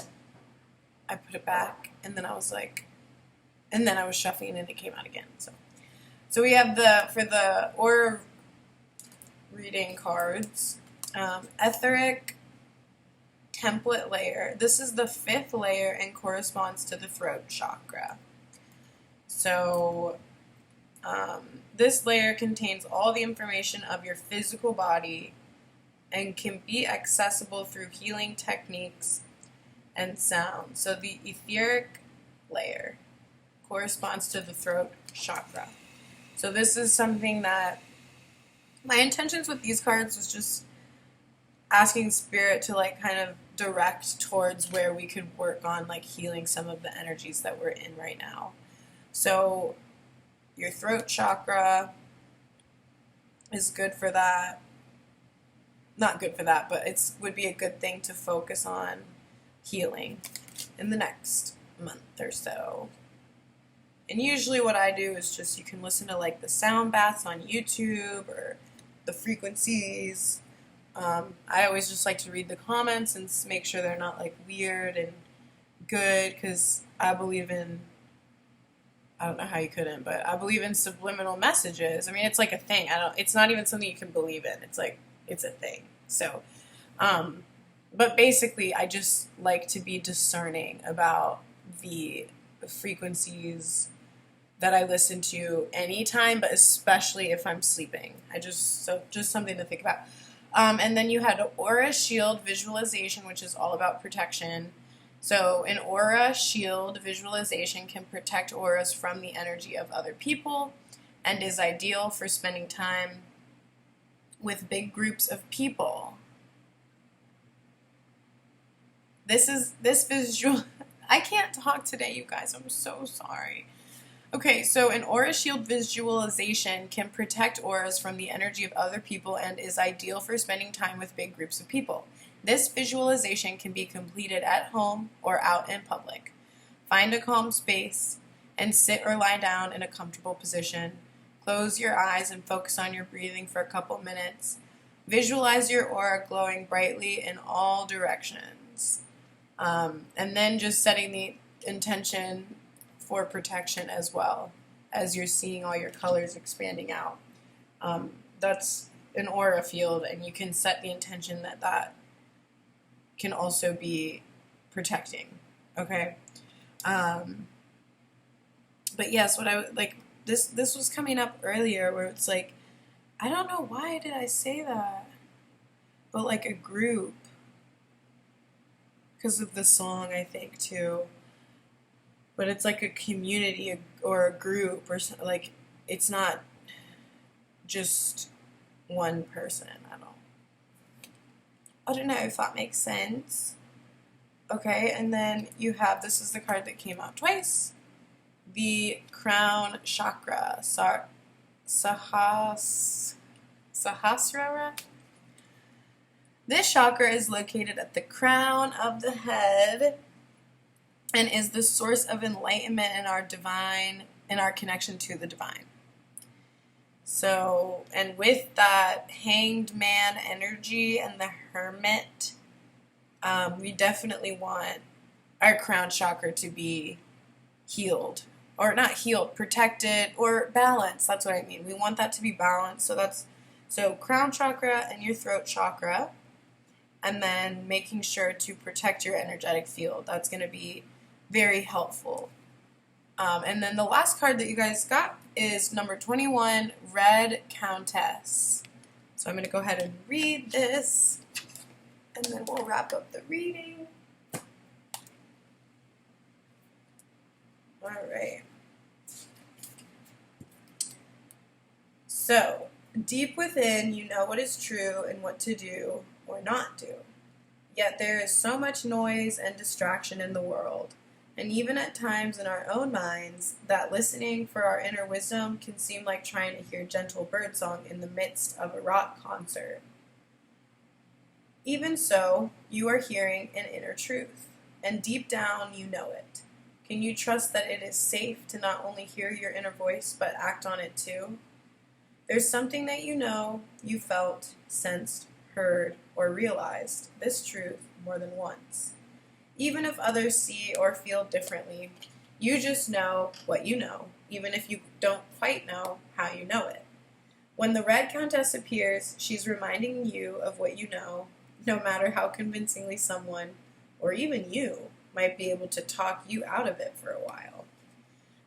I put it back, and then I was like, and then I was shuffling, and it came out again. So we have for the aura reading cards, etheric template layer. This is the 5th layer and corresponds to the throat chakra. So this layer contains all the information of your physical body and can be accessible through healing techniques and sound. So the etheric layer corresponds to the throat chakra. So this is something that my intentions with these cards was just asking Spirit to like kind of direct towards where we could work on like healing some of the energies that we're in right now. So your throat chakra is good for that. Not good for that, but would be a good thing to focus on healing in the next month or so. And usually what I do is just, you can listen to like the sound baths on YouTube or the frequencies. I always just like to read the comments and make sure they're not like weird and good, because I believe in, I don't know how you couldn't, but I believe in subliminal messages. I mean, it's like a thing. It's not even something you can believe in. It's like, it's a thing. So, but basically I just like to be discerning about the frequencies that I listen to anytime, but especially if I'm sleeping. Just something to think about. And then you had aura shield visualization, which is all about protection. So an aura shield visualization can protect auras from the energy of other people and is ideal for spending time with big groups of people. This visual, I can't talk today, you guys, I'm so sorry. Okay, so an aura shield visualization can protect auras from the energy of other people and is ideal for spending time with big groups of people. This visualization can be completed at home or out in public. Find a calm space and sit or lie down in a comfortable position. Close your eyes and focus on your breathing for a couple minutes. Visualize your aura glowing brightly in all directions. And then just setting the intention for protection as well as you're seeing all your colors expanding out. That's an aura field, and you can set the intention that can also be protecting. Okay. But yes, what I like this was coming up earlier where it's like, I don't know why did I say that, but like a group, because of the song, I think too. But it's like a community or a group or something. Like, it's not just one person. I don't know if that makes sense. Okay, and then you have, this is the card that came out twice, the crown chakra, Sahasrara. This chakra is located at the crown of the head and is the source of enlightenment in our connection to the divine. So, and with that hanged man energy and the hermit, we definitely want our crown chakra to be healed. Or not healed, protected, or balanced. That's what I mean. We want that to be balanced. So crown chakra and your throat chakra. And then making sure to protect your energetic field. That's going to be very helpful. And then the last card that you guys got is number 21, Red Countess. So I'm going to go ahead and read this, and then we'll wrap up the reading. All right. So, deep within, you know what is true and what to do or not do. Yet there is so much noise and distraction in the world, and even at times in our own minds, that listening for our inner wisdom can seem like trying to hear gentle birdsong in the midst of a rock concert. Even so, you are hearing an inner truth, and deep down you know it. Can you trust that it is safe to not only hear your inner voice, but act on it too? There's something that you know, you felt, sensed, heard, or realized this truth more than once. Even if others see or feel differently, you just know what you know, even if you don't quite know how you know it. When the Red Countess appears, she's reminding you of what you know, no matter how convincingly someone, or even you, might be able to talk you out of it for a while.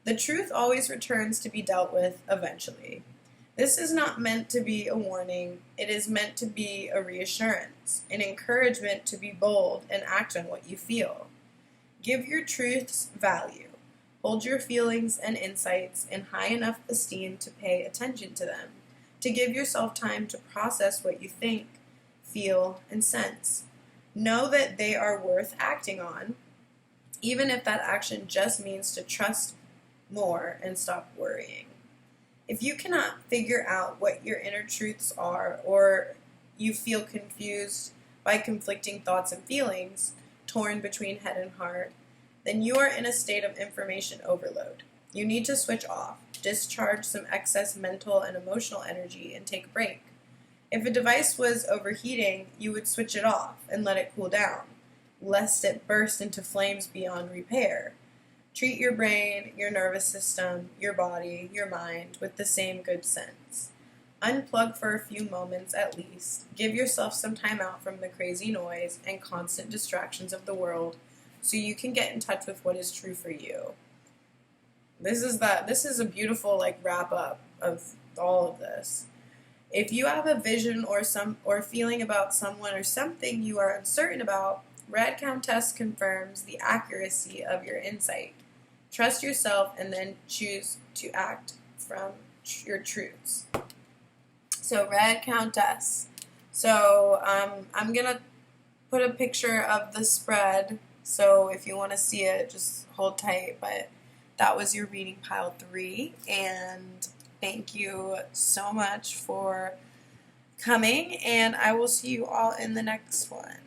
The truth always returns to be dealt with eventually. This is not meant to be a warning. It is meant to be a reassurance, an encouragement to be bold and act on what you feel. Give your truths value. Hold your feelings and insights in high enough esteem to pay attention to them, to give yourself time to process what you think, feel, and sense. Know that they are worth acting on, even if that action just means to trust more and stop worrying. If you cannot figure out what your inner truths are, or you feel confused by conflicting thoughts and feelings, torn between head and heart, then you are in a state of information overload. You need to switch off, discharge some excess mental and emotional energy, and take a break. If a device was overheating, you would switch it off and let it cool down, lest it burst into flames beyond repair. Treat your brain, your nervous system, your body, your mind with the same good sense. Unplug for a few moments at least. Give yourself some time out from the crazy noise and constant distractions of the world so you can get in touch with what is true for you. This is a beautiful wrap up of all of this. If you have a vision or feeling about someone or something you are uncertain about, Red Countess confirms the accuracy of your insight. Trust yourself and then choose to act from your truths. So Red Countess. So I'm going to put a picture of the spread. So if you want to see it, just hold tight. But that was your reading pile 3. And thank you so much for coming. And I will see you all in the next one.